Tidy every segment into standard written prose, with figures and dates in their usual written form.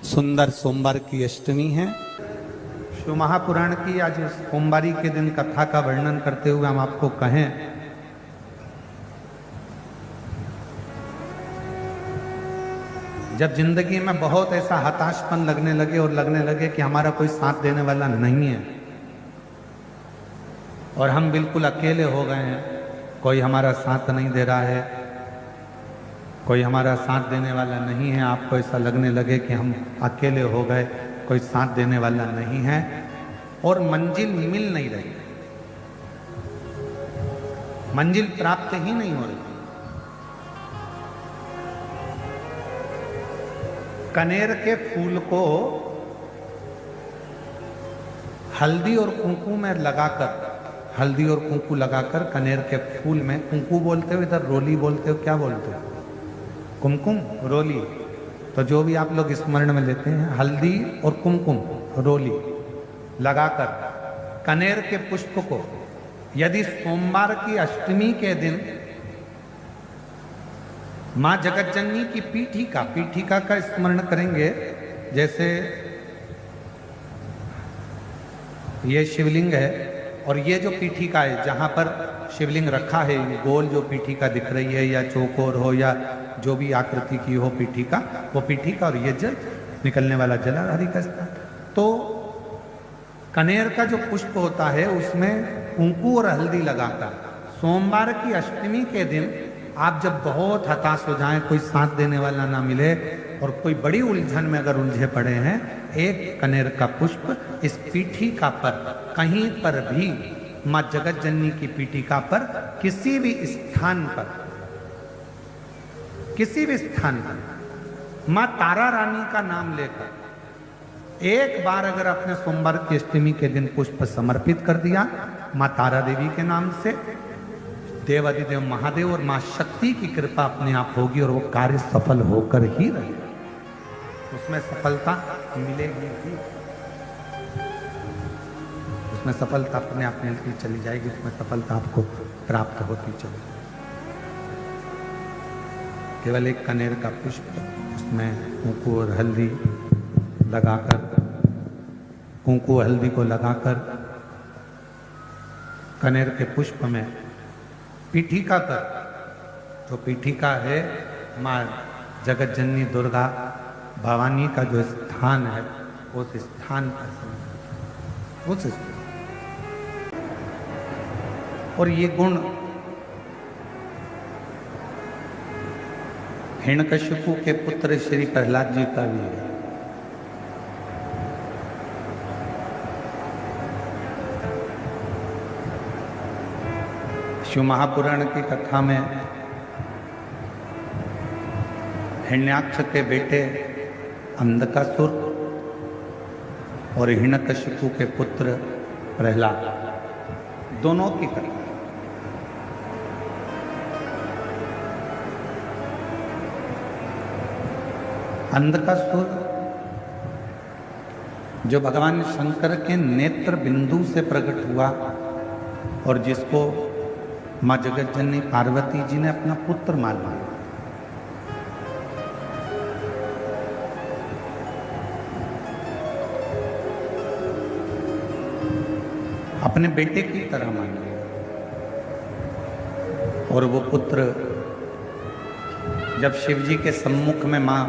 सुंदर सोमवार की अष्टमी है। शिव महापुराण की आज सोमवारी के दिन कथा का वर्णन करते हुए हम आपको कहें, जब जिंदगी में बहुत ऐसा हताशपन लगने लगे और लगने लगे कि हमारा कोई साथ देने वाला नहीं है और हम बिल्कुल अकेले हो गए हैं, कोई हमारा साथ नहीं दे रहा है, कोई हमारा साथ देने वाला नहीं है, आपको ऐसा लगने लगे कि हम अकेले हो गए, कोई साथ देने वाला नहीं है और मंजिल मिल नहीं रही, मंजिल प्राप्त ही नहीं हो रही। कनेर के फूल को हल्दी और कुंकू में लगाकर, हल्दी और कुंकू लगाकर कनेर के फूल में, कुंकू बोलते हो, इधर रोली बोलते हो, क्या बोलते हो? कुमकुम, रोली। तो जो भी आप लोग स्मरण में लेते हैं, हल्दी और कुमकुम, रोली लगाकर कनेर के पुष्प को यदि सोमवार की अष्टमी के दिन मां जगतजननी की पीठिका का स्मरण करेंगे, जैसे ये शिवलिंग है और ये जो पीठिका है जहां पर शिवलिंग रखा है, गोल जो पीठिका दिख रही है या चौकोर हो या जो भी आकृति की हो पीठिका, वो पीठिका और ये जल निकलने वाला जलाधारी का स्थान। तो कनेर का जो पुष्प होता है उसमें कुंकू और हल्दी लगाकर सोमवार की अष्टमी के दिन आप जब बहुत हताश हो जाएं, कोई साथ देने वाला ना मिले और कोई बड़ी उलझन में अगर उलझे पड़े हैं, एक कनेर का पुष्प इस पीठिका पर कहीं पर भी, मां जगतजननी की पीठिका पर किसी भी स्थान पर, किसी भी स्थान पर मां तारा रानी का नाम लेकर एक बार अगर आपने सोमवार की अष्टमी के दिन पुष्प समर्पित कर दिया मां तारा देवी के नाम से, देवादिदेव महादेव और मां शक्ति की कृपा अपने आप होगी और वो कार्य सफल होकर ही रहेगा, उसमें सफलता मिलेगी ही, उसमें सफलता अपने आप मिलती चली जाएगी, उसमें सफलता आपको प्राप्त होती चली जाएगी। केवल एक कनेर का पुष्प, उसमें कुंकू और हल्दी लगाकर, कुंकू हल्दी को लगाकर कनेर के पुष्प में पीठिका कर, जो पीठिका है मां जगतजननी दुर्गा भवानी का जो स्थान है, उस स्थान पर, उस स्थान। और ये गुण हिरण्यकशिपु के पुत्र श्री प्रहलाद जी का भी है। शिव महापुराण की कथा में हिरण्याक्ष के बेटे अंधकासुर और हिरण्यकशिपु के पुत्र प्रहलाद, दोनों की कथा। अंधकासुर जो भगवान शंकर के नेत्र बिंदु से प्रकट हुआ और जिसको मां जगतजननी पार्वती जी ने अपना पुत्र मान लिया, अपने बेटे की तरह मान लिया, और वो पुत्र जब शिव जी के सम्मुख में मां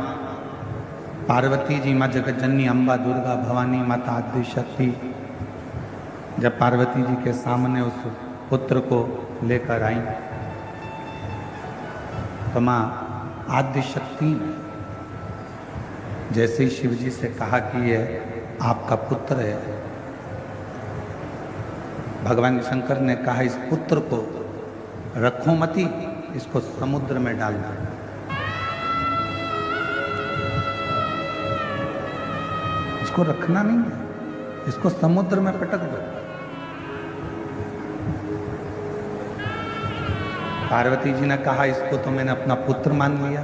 पार्वती जी, मां जगतजननी, अम्बा, दुर्गा, भवानी, माता आदि शक्ति, जब पार्वती जी के सामने उस पुत्र को लेकर आई तो मां आदि शक्ति ने जैसे ही शिव जी से कहा कि ये आपका पुत्र है, भगवान शंकर ने कहा इस पुत्र को रखो मती, इसको समुद्र में डाल दो। इसको रखना नहीं है, इसको समुद्र में पटक दो। पार्वती जी ने कहा इसको तो मैंने अपना पुत्र मान लिया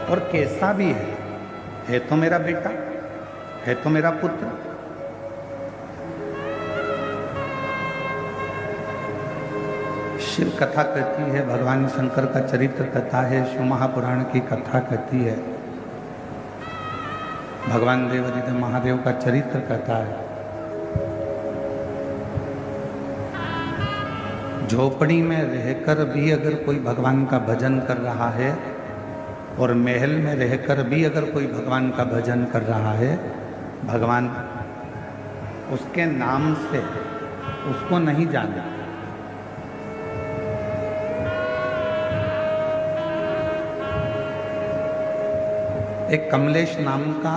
और कैसा भी है तो मेरा बेटा, है तो मेरा पुत्र। शिव कथा कहती है, भगवान शंकर का चरित्र कथा है, शिव महापुराण की कथा कहती है, भगवान देवादिदेव महादेव का चरित्र कथा है। झोपड़ी में रहकर भी अगर कोई भगवान का भजन कर रहा है और महल में रहकर भी अगर कोई भगवान का भजन कर रहा है, भगवान उसके नाम से उसको नहीं जाने। एक कमलेश नाम का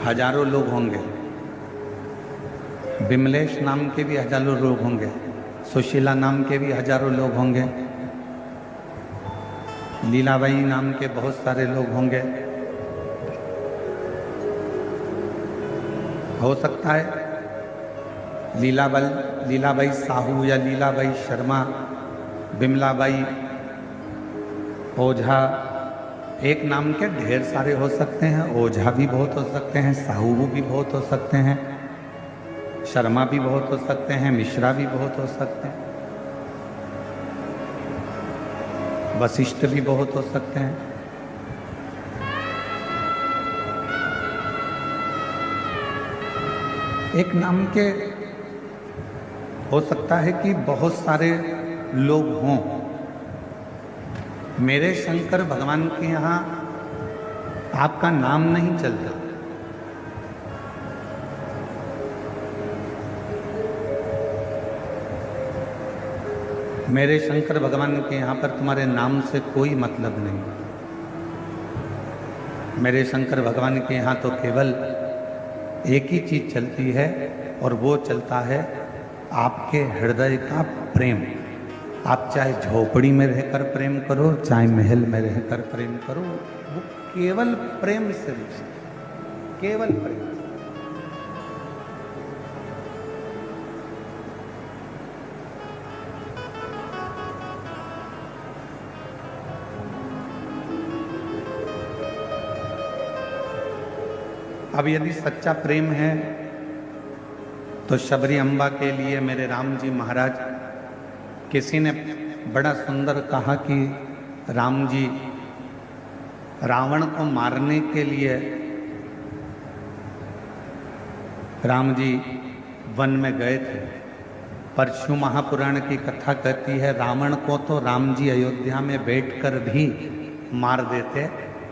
हजारों लोग होंगे, बिमलेश नाम के भी हजारों लोग होंगे, सुशीला नाम के भी हजारों लोग होंगे, लीलाबाई नाम के बहुत सारे लोग होंगे। हो सकता है लीलाबाई साहू या लीलाबाई शर्मा, बिमलाबाई, ओझा, एक नाम के ढेर सारे हो सकते हैं। ओझा भी बहुत हो सकते हैं, साहू भी बहुत हो सकते हैं, शर्मा भी बहुत हो सकते हैं, मिश्रा भी बहुत हो सकते हैं, वशिष्ठ भी बहुत हो सकते हैं। एक नाम के हो सकता है कि बहुत सारे लोग हों। मेरे शंकर भगवान के यहाँ आपका नाम नहीं चलता, मेरे शंकर भगवान के यहाँ पर तुम्हारे नाम से कोई मतलब नहीं। मेरे शंकर भगवान के यहाँ तो केवल एक ही चीज चलती है और वो चलता है आपके हृदय का प्रेम। आप चाहे झोपड़ी में रहकर प्रेम करो, चाहे महल में रहकर प्रेम करो, वो केवल प्रेम से रिश्ता, केवल प्रेम। अब यदि सच्चा प्रेम है तो शबरी अम्बा के लिए मेरे राम जी महाराज, किसी ने बड़ा सुंदर कहा कि राम जी रावण को मारने के लिए राम जी वन में गए थे, पर शिव महापुराण की कथा कहती है रावण को तो राम जी अयोध्या में बैठकर भी मार देते।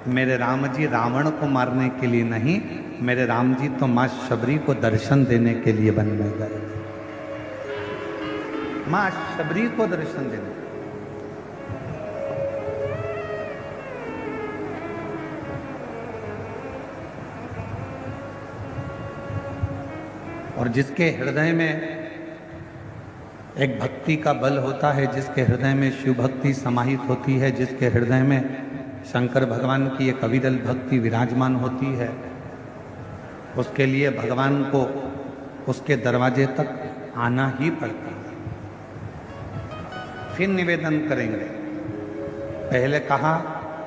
मेरे राम जी रावण को मारने के लिए नहीं, मेरे राम जी तो माँ शबरी को दर्शन देने के लिए वन में गए, माँ शबरी को दर्शन देने। और जिसके हृदय में एक भक्ति का बल होता है, जिसके हृदय में शिव भक्ति समाहित होती है, जिसके हृदय में शंकर भगवान की एक अविरल भक्ति विराजमान होती है, उसके लिए भगवान को उसके दरवाजे तक आना ही पड़ता है। फिर निवेदन करेंगे, पहले कहा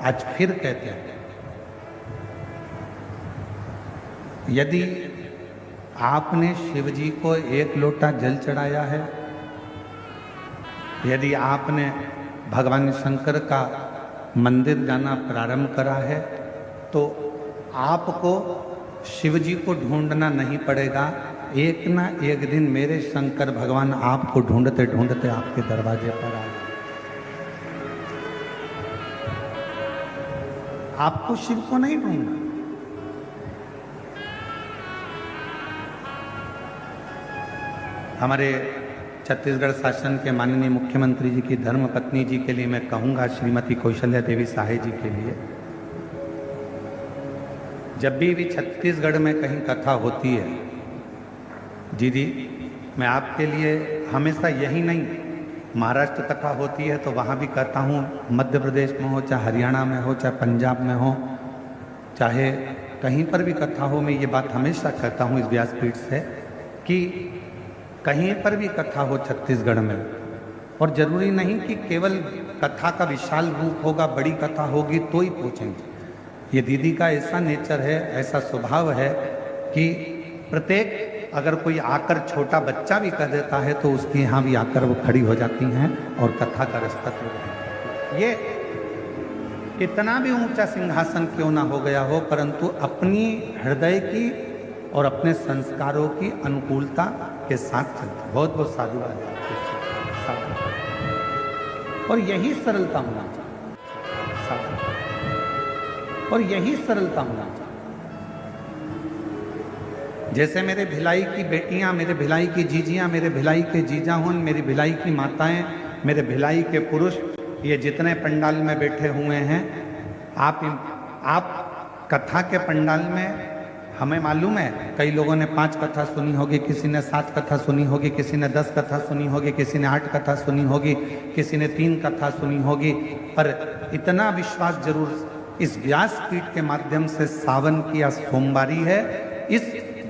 आज फिर कहते हैं, यदि आपने शिव जी को एक लोटा जल चढ़ाया है, यदि आपने भगवान शंकर का मंदिर जाना प्रारंभ करा है, तो आपको शिव जी को ढूंढना नहीं पड़ेगा। एक ना एक दिन मेरे शंकर भगवान आपको ढूंढते ढूंढते आपके दरवाजे पर आए। आपको शिव को नहीं ढूंढना, हमारे छत्तीसगढ़ शासन के माननीय मुख्यमंत्री जी की धर्म पत्नी जी के लिए मैं कहूँगा, श्रीमती कौशल्या देवी साहे जी के लिए, जब भी छत्तीसगढ़ में कहीं कथा होती है, दीदी मैं आपके लिए हमेशा यही नहीं, महाराष्ट्र कथा होती है तो वहाँ भी कहता हूँ, मध्य प्रदेश में हो, चाहे हरियाणा में हो, चाहे पंजाब में हो, चाहे कहीं पर भी कथा हो, मैं ये बात हमेशा कहता हूँ इस व्यासपीठ से कि कहीं पर भी कथा हो छत्तीसगढ़ में, और जरूरी नहीं कि केवल कथा का विशाल रूप होगा, बड़ी कथा होगी तो ही पहुँचेंगे। ये दीदी का ऐसा नेचर है, ऐसा स्वभाव है कि प्रत्येक अगर कोई आकर छोटा बच्चा भी कह देता है तो उसके यहाँ भी आकर वो खड़ी हो जाती हैं और कथा का रसतत्व ग्रहण। ये कितना भी ऊंचा सिंहासन क्यों ना हो गया हो, परंतु अपनी हृदय की और अपने संस्कारों की अनुकूलता के साथ चलता। बहुत बहुत साधुवाद है और यही सरलता होना चाहिए, और यही सरलता होना चाहिए। जैसे मेरे भिलाई की बेटियां, मेरे भिलाई की जीजियां, मेरे भिलाई के जीजाहुन, मेरी भिलाई की माताएं, मेरे भिलाई के पुरुष, ये जितने पंडाल में बैठे हुए हैं, आप कथा के पंडाल में, हमें मालूम है कई लोगों ने 5 कथा सुनी होगी, किसी ने 7 कथा सुनी होगी, किसी ने 10 कथा सुनी होगी, किसी ने 8 कथा सुनी होगी, किसी ने 3 कथा सुनी होगी, पर इतना विश्वास जरूर इस व्यासपीठ के माध्यम से सावन की या सोमवारी है। इस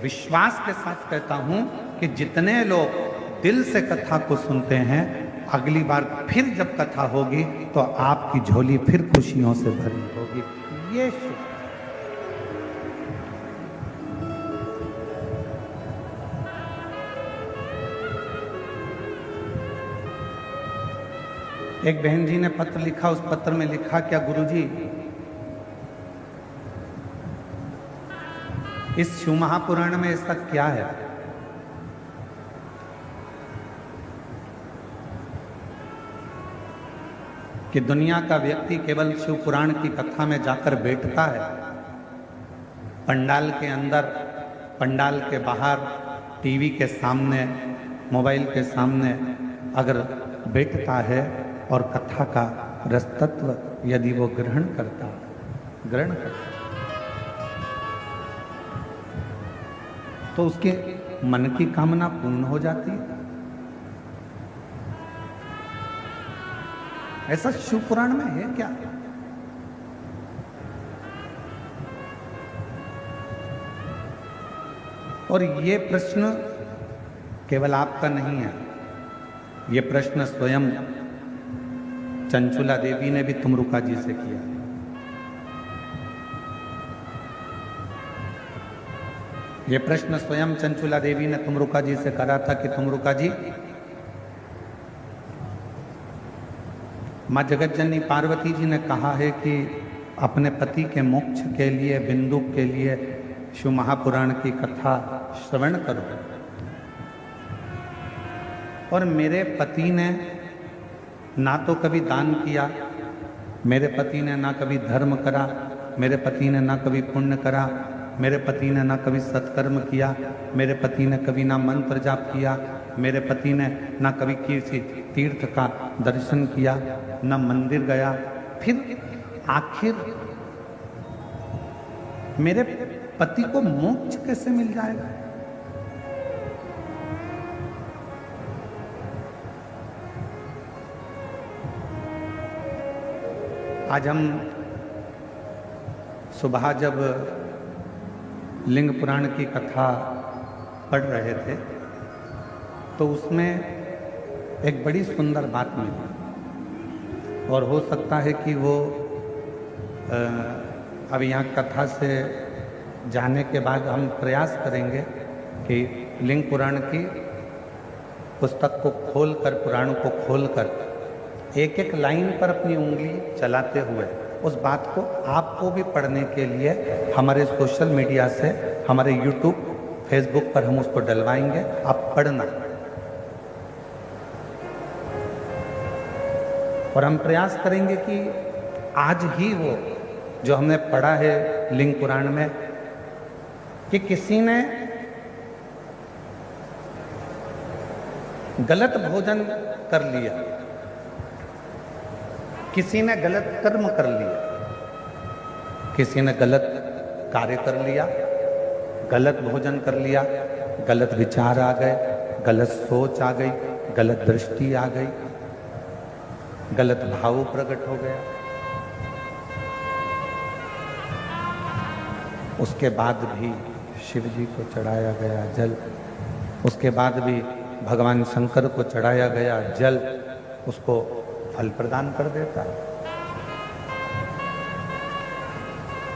विश्वास के साथ कहता हूं कि जितने लोग दिल से कथा को सुनते हैं, अगली बार फिर जब कथा होगी तो आपकी झोली फिर खुशियों से भरी होगी। ये एक बहन जी ने पत्र लिखा, उस पत्र में लिखा क्या, गुरुजी इस शिव महापुराण में ऐसा क्या है कि दुनिया का व्यक्ति केवल शिव पुराण की कथा में जाकर बैठता है, पंडाल के अंदर, पंडाल के बाहर, टीवी के सामने, मोबाइल के सामने अगर बैठता है और कथा का रसतत्व यदि वो ग्रहण करता, तो उसके मन की कामना पूर्ण हो जाती है। ऐसा शिव पुराण में है क्या? और ये प्रश्न केवल आपका नहीं है, ये प्रश्न स्वयं चंचुला देवी ने भी तुमरुका जी से किया। ये प्रश्न स्वयं चंचुला देवी ने तुमरुका जी से करा था कि तुमरुका जी, माँ जगतजननी पार्वती जी ने कहा है कि अपने पति के मोक्ष के लिए, बिंदु के लिए शिव महापुराण की कथा श्रवण करो। और मेरे पति ने ना तो कभी दान किया, मेरे पति ने ना कभी धर्म करा, मेरे पति ने ना कभी पुण्य करा, मेरे पति ने ना कभी सत्कर्म किया, मेरे पति ने कभी ना मंत्र जाप किया, मेरे पति ने ना कभी किसी तीर्थ का दर्शन किया, ना मंदिर गया। फिर आखिर मेरे पति को मोक्ष कैसे मिल जाएगा? आज हम सुबह जब लिंग पुराण की कथा पढ़ रहे थे तो उसमें एक बड़ी सुंदर बात मिली, और हो सकता है कि वो अब यहाँ कथा से जाने के बाद हम प्रयास करेंगे कि लिंग पुराण की पुस्तक को खोलकर, पुराण को खोलकर एक एक लाइन पर अपनी उंगली चलाते हुए उस बात को आपको भी पढ़ने के लिए हमारे सोशल मीडिया से, हमारे यूट्यूब, फेसबुक पर हम उसको डलवाएंगे। आप पढ़ना, और हम प्रयास करेंगे कि आज ही वो जो हमने पढ़ा है लिंग पुराण में कि किसी ने गलत भोजन कर लिया, किसी ने गलत कर्म कर लिया, किसी ने गलत कार्य कर लिया, गलत भोजन कर लिया, गलत विचार आ गए, गलत सोच आ गई, गलत दृष्टि आ गई, गलत भाव प्रकट हो गया। उसके बाद भी शिव जी को चढ़ाया गया जल, उसके बाद भी भगवान शंकर को चढ़ाया गया जल उसको फल प्रदान कर देता है।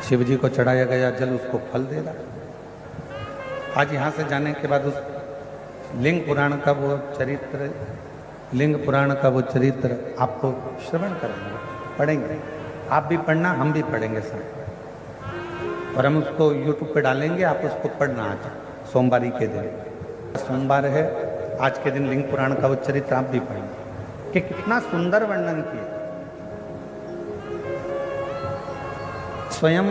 शिव जी को चढ़ाया गया जल उसको फल दे रहा है। आज यहाँ से जाने के बाद उस लिंग पुराण का वो चरित्र, लिंग पुराण का वो चरित्र आपको श्रवण करेंगे, पढ़ेंगे। आप भी पढ़ना, हम भी पढ़ेंगे साथ, और हम उसको यूट्यूब पे डालेंगे, आप उसको पढ़ना आज सोमवारी के दिन। सोमवार है, आज के दिन लिंग पुराण का वो चरित्र आप भी पढ़ेंगे कि कितना सुंदर वर्णन किया। स्वयं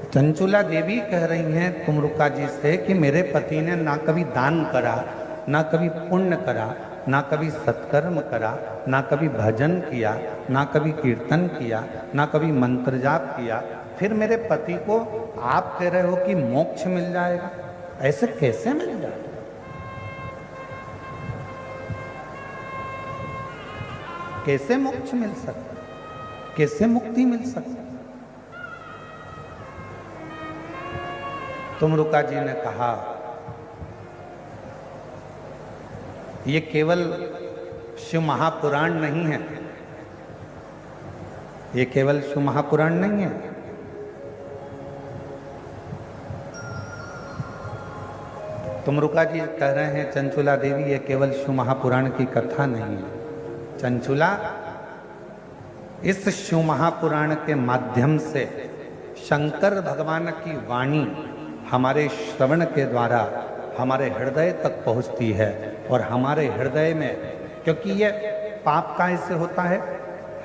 चंचुला देवी कह रही हैं तुमरुका जी से कि मेरे पति ने ना कभी दान करा, ना कभी पुण्य करा, ना कभी सत्कर्म करा, ना कभी भजन किया, ना कभी कीर्तन किया, ना कभी मंत्र जाप किया, फिर मेरे पति को आप कह रहे हो कि मोक्ष मिल जाएगा। ऐसे कैसे मिल जाएगा? कैसे मोक्ष मिल सकता, कैसे मुक्ति मिल सकती? तुमरुका जी ने कहा ये केवल शिव महापुराण नहीं है, ये केवल शिव महापुराण नहीं है, तुमरुका जी कह रहे हैं चंचुला देवी ये केवल शिव महापुराण की कथा नहीं है। चंचुला, इस शिव महापुराण के माध्यम से शंकर भगवान की वाणी हमारे श्रवण के द्वारा हमारे हृदय तक पहुंचती है, और हमारे हृदय में, क्योंकि ये पाप कैसे होता है,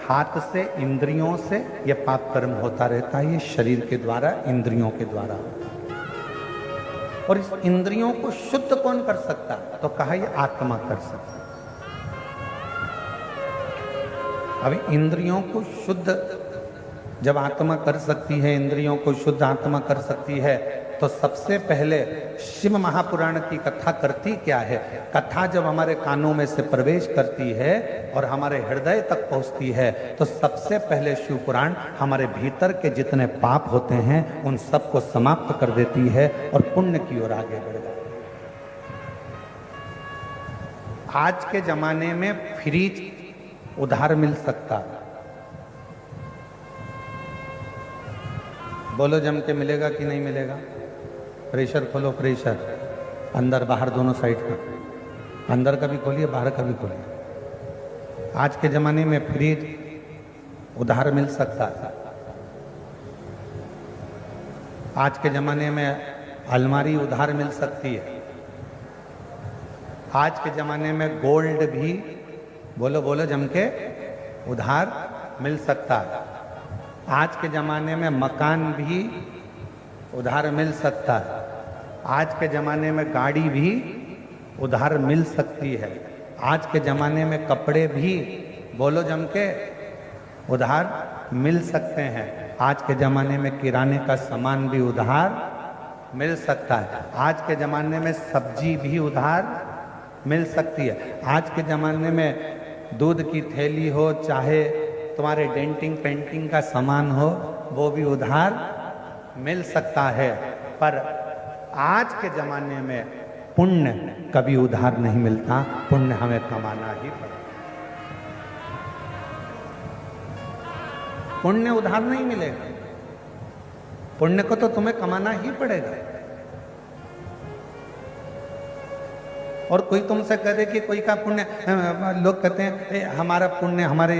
हाथ से इंद्रियों से ये पाप कर्म होता रहता है, ये शरीर के द्वारा, इंद्रियों के द्वारा। और इस इंद्रियों को शुद्ध कौन कर सकता? तो कहा ये आत्मा कर सकता। अब इंद्रियों को शुद्ध जब आत्मा कर सकती है, इंद्रियों को शुद्ध आत्मा कर सकती है, तो सबसे पहले शिव महापुराण की कथा करती क्या है? कथा जब हमारे कानों में से प्रवेश करती है और हमारे हृदय तक पहुंचती है, तो सबसे पहले शिव पुराण हमारे भीतर के जितने पाप होते हैं उन सबको समाप्त कर देती है और पुण्य की ओर आगे बढ़ जाती है। आज के जमाने में फ्रिज उधार मिल सकता है, बोलो जम के मिलेगा कि नहीं मिलेगा? प्रेशर खोलो, प्रेशर अंदर बाहर दोनों साइड का, अंदर का भी खोलिए, बाहर का भी खोलिए। आज के जमाने में फ्रिज उधार मिल सकता है, आज के जमाने में अलमारी उधार मिल सकती है, आज के जमाने में गोल्ड भी, बोलो बोलो जम के, उधार मिल सकता है। आज के ज़माने में मकान भी उधार मिल सकता है, आज के ज़माने में गाड़ी भी उधार मिल सकती है, आज के ज़माने में कपड़े भी, बोलो जम के, उधार मिल सकते हैं, आज के ज़माने में किराने का सामान भी उधार मिल सकता है, आज के ज़माने में सब्जी भी उधार मिल सकती है, आज के ज़माने में दूध की थैली हो, चाहे तुम्हारे डेंटिंग पेंटिंग का सामान हो, वो भी उधार मिल सकता है। पर आज के ज़माने में पुण्य कभी उधार नहीं मिलता, पुण्य हमें कमाना ही पड़ेगा। पुण्य उधार नहीं मिलेगा, पुण्य को तो तुम्हें कमाना ही पड़ेगा। और कोई तुमसे कह दे कि कोई का पुण्य, लोग कहते हैं हमारा पुण्य हमारे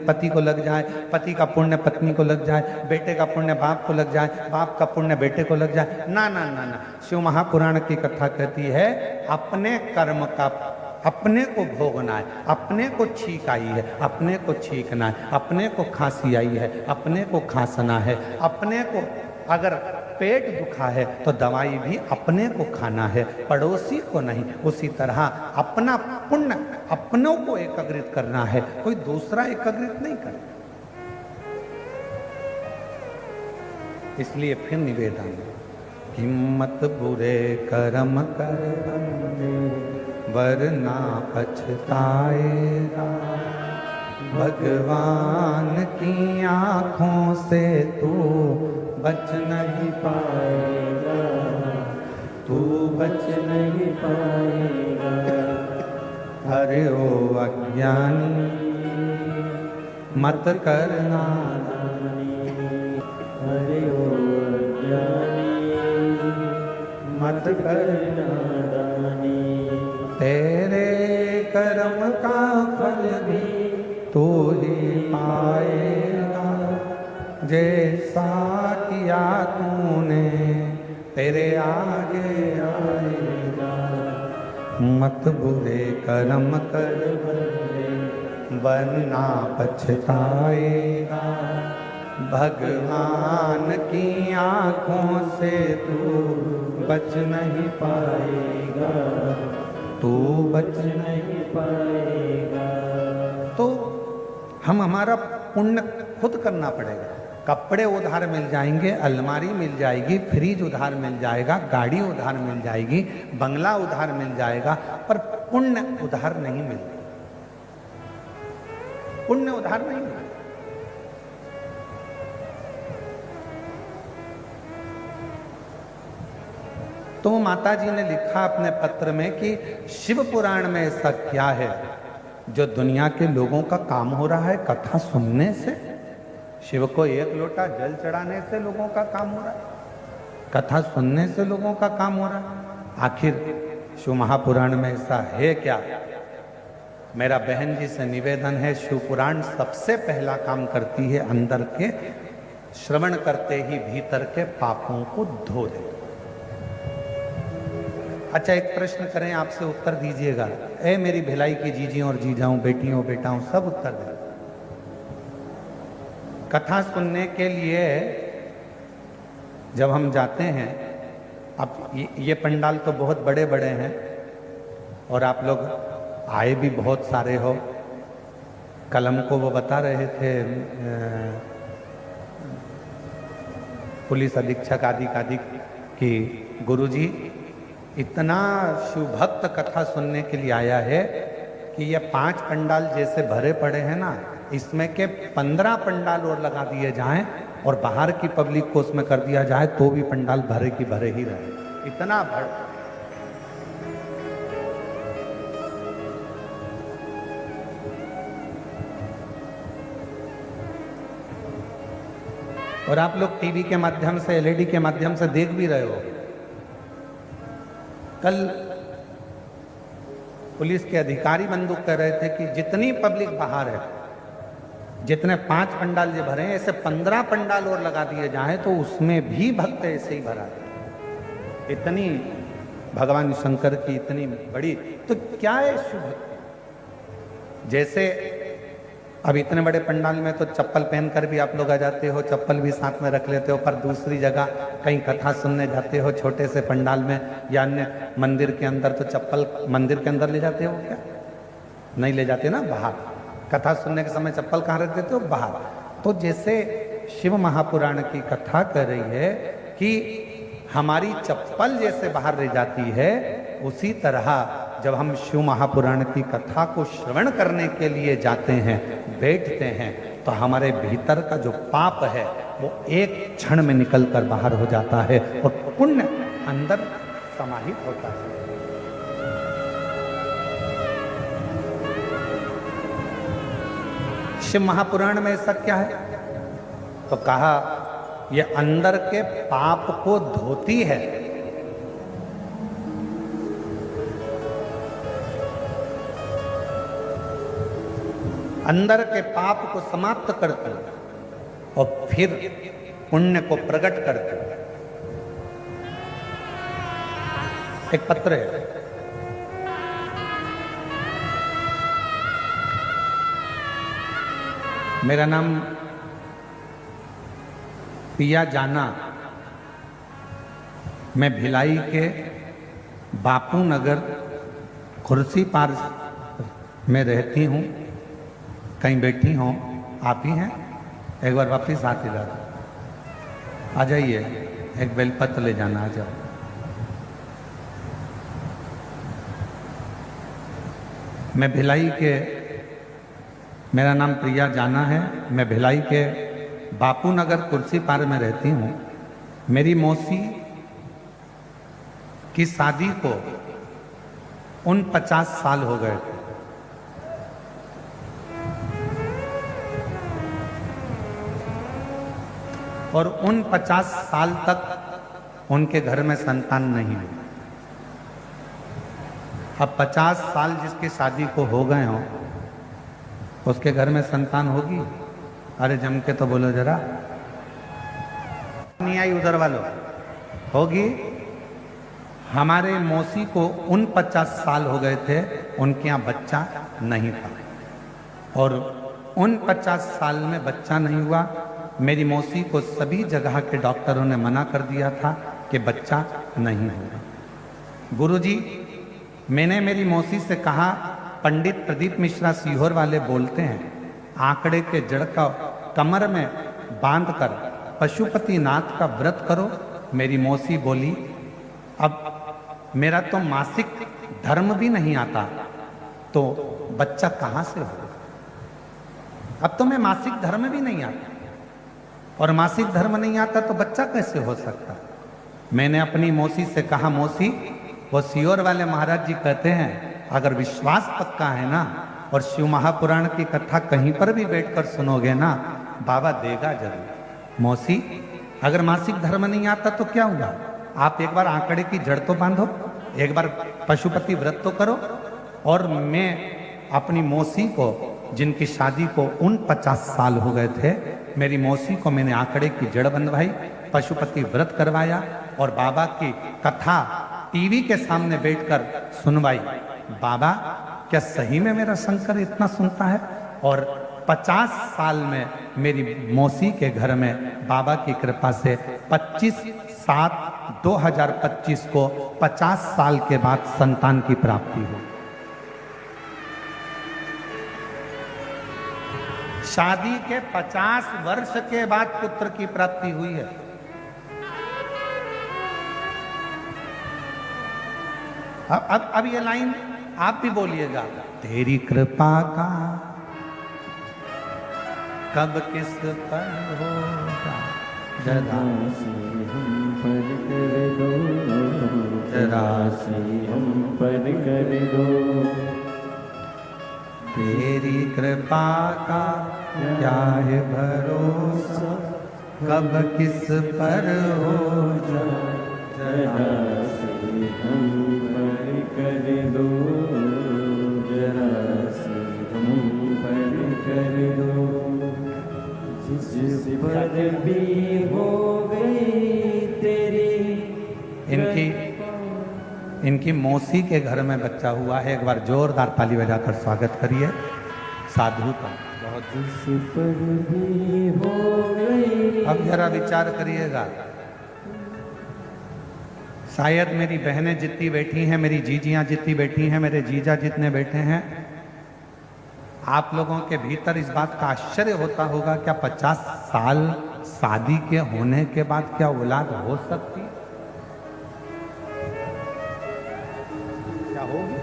पति को लग जाए, पति का पुण्य पत्नी को लग जाए, बेटे का पुण्य बाप को लग जाए, बाप का पुण्य बेटे को लग जाए। ना ना ना ना, शिव महापुराण की कथा कहती है अपने कर्म का अपने को भोगना है, अपने को छींक आई है, अपने को छींकना है, अपने को खांसी आई है, अपने को खांसना है, अपने को अगर पेट दुखा है तो दवाई भी अपने को खाना है, पड़ोसी को नहीं। उसी तरह अपना पुण्य अपनों को एकत्रित करना है, कोई दूसरा एकत्रित नहीं करना। इसलिए फिर निवेदन, हिम्मत बुरे कर्म कर वरना पछताएगा, भगवान की आँखों से तू बच नहीं पाएगा, तू बच नहीं पाएगा। अरे ओ अज्ञानी मत करना, अरे ओ अज्ञानी मत कर नादानी। तेरे कर्म का फल भी तू ही पाएगा, जैसा किया तूने तेरे आगे आएगा। मत बुरे कर्म कर वरना पछताएगा, भगवान की आंखों से तू बच नहीं पाएगा, तू बच नहीं पाएगा। तो हम हमारा पुण्य खुद करना पड़ेगा। कपड़े उधार मिल जाएंगे, अलमारी मिल जाएगी, फ्रिज उधार मिल जाएगा, गाड़ी उधार मिल जाएगी, बंगला उधार मिल जाएगा, पर पुण्य उधार नहीं मिलता। पुण्य उधार नहीं मिलता। तो माता जी ने लिखा अपने पत्र में कि शिव पुराण में ऐसा क्या है जो दुनिया के लोगों का काम हो रहा है कथा सुनने से। शिव को एक लोटा जल चढ़ाने से लोगों का काम हो रहा है, कथा सुनने से लोगों का काम हो रहा है। आखिर शिव महापुराण में ऐसा है क्या? मेरा बहन जी से निवेदन है, शिव पुराण सबसे पहला काम करती है अंदर के, श्रवण करते ही भीतर के पापों को धो दे। अच्छा, एक प्रश्न करें, आपसे उत्तर दीजिएगा। ए मेरी भिलाई की जीजियों और जीजाओं, बेटियों बेटाओं, सब उत्तर दें। कथा सुनने के लिए जब हम जाते हैं, अब ये पंडाल तो बहुत बड़े बड़े हैं और आप लोग आए भी बहुत सारे हो। कल हमको वो बता रहे थे पुलिस अधीक्षक आदि कि गुरुजी इतना शिव भक्त कथा सुनने के लिए आया है कि ये 5 पंडाल जैसे भरे पड़े हैं ना, इसमें के 15 पंडाल और लगा दिए जाएं और बाहर की पब्लिक को उसमें कर दिया जाए तो भी पंडाल भरे की भरे ही रहे। इतना भर। और आप लोग टीवी के माध्यम से, एलईडी के माध्यम से देख भी रहे हो। कल पुलिस के अधिकारी बंदूक कर रहे थे कि जितनी पब्लिक बाहर है, जितने 5 पंडाल जो भरे हैं, ऐसे 15 पंडाल और लगा दिए जाएं तो उसमें भी भक्त ऐसे ही भरा है। इतनी भगवान शंकर की इतनी बड़ी, तो क्या है शिव भक्ति? जैसे अब इतने बड़े पंडाल में तो चप्पल पहनकर भी आप लोग आ जाते हो, चप्पल भी साथ में रख लेते हो, पर दूसरी जगह कहीं कथा सुनने जाते हो छोटे से पंडाल में या अन्य मंदिर के अंदर, तो चप्पल मंदिर के अंदर ले जाते हो क्या? नहीं ले जाते ना, बाहर। कथा सुनने के समय चप्पल कहाँ रख देते हो? बाहर। तो जैसे शिव महापुराण की कथा कर रही है कि हमारी चप्पल जैसे बाहर रह जाती है, उसी तरह जब हम शिव महापुराण की कथा को श्रवण करने के लिए जाते हैं, बैठते हैं, तो हमारे भीतर का जो पाप है वो एक क्षण में निकल कर बाहर हो जाता है और पुण्य अंदर समाहित होता है। शिव महापुराण में ऐसा क्या है? तो कहा ये अंदर के पाप को धोती है। अंदर के पाप को समाप्त करते और फिर पुण्य को प्रकट करते। एक पत्र है, मेरा नाम पिया जाना, मैं भिलाई के बापू नगर खुर्सी पार में रहती हूँ। कहीं बैठी हो आप ही हैं? एक बार वापिस आते जाओ, आ जाइए, एक बेलपत्र ले जाना, आ जाओ। मैं भिलाई के, मेरा नाम प्रिया जाना है, मैं भिलाई के बापू नगर कुर्सी पार में रहती हूँ। मेरी मौसी की शादी को 49 साल हो गए थे। और 50 साल तक उनके घर में संतान नहीं हुई। अब 50 साल जिसकी शादी को हो गए हो उसके घर में संतान होगी? अरे जम के तो बोलो जरा, नहीं आई उधर वालों, होगी? हमारे मौसी को 49 साल हो गए थे, उनके यहाँ बच्चा नहीं था, और 49 साल में बच्चा नहीं हुआ। मेरी मौसी को सभी जगह के डॉक्टरों ने मना कर दिया था कि बच्चा नहीं होगा। गुरुजी, मैंने मेरी मौसी से कहा, पंडित प्रदीप मिश्रा सीहोर वाले बोलते हैं आंकड़े के जड़ का कमर में बांधकर पशुपतिनाथ का व्रत करो। मेरी मौसी बोली, अब मेरा तो मासिक धर्म भी नहीं आता, तो बच्चा कहां से होगा? अब तो मैं मासिक धर्म भी नहीं आता, और मासिक धर्म नहीं आता तो बच्चा कैसे हो सकता? मैंने अपनी मौसी से कहा, मौसी, वो सीहोर वाले महाराज जी कहते हैं अगर विश्वास पक्का है ना, और शिव महापुराण की कथा कहीं पर भी बैठकर सुनोगे ना, बाबा देगा जरूर। मौसी, अगर मासिक धर्म नहीं आता तो क्या हुआ? आप एक बार आंकड़े की जड़ तो बांधो, एक बार पशुपति व्रत तो करो। और मैं अपनी मौसी को, जिनकी शादी को 49 साल हो गए थे, मेरी मौसी को मैंने आंकड़े की जड़ बंधवाई, पशुपति व्रत करवाया, और बाबा की कथा टीवी के सामने बैठकर सुनवाई। बाबा, क्या सही में मेरा शंकर इतना सुनता है? और 50 साल में मेरी मौसी के घर में बाबा की कृपा से 25/7/2025 को 50 साल के बाद संतान की प्राप्ति हुई। शादी के 50 वर्ष के बाद पुत्र की प्राप्ति हुई है। अब ये लाइन आप भी बोलिएगा, तेरी कृपा का कब किस पर होगा, जरा से हम पर कर दो, जरा से हम पर कर दो। तेरी कृपा का क्या है भरोसा, कब किस पर हो जाए, जरा से हम पर कर दो, जरा से हम पर कर दो। जिस पर भी हो गई तेरी इनकी मौसी के घर में बच्चा हुआ है। एक बार जोरदार ताली बजाकर स्वागत करिए साधु का। जिस पर भी हो गई। अब जरा विचार करिएगा, शायद मेरी बहनें जितनी बैठी हैं, मेरी जीजियां जितनी बैठी हैं, मेरे जीजा जितने बैठे हैं, आप लोगों के भीतर इस बात का आश्चर्य होता होगा, क्या 50 साल शादी के होने के बाद क्या औलाद हो सकती? क्या होगी?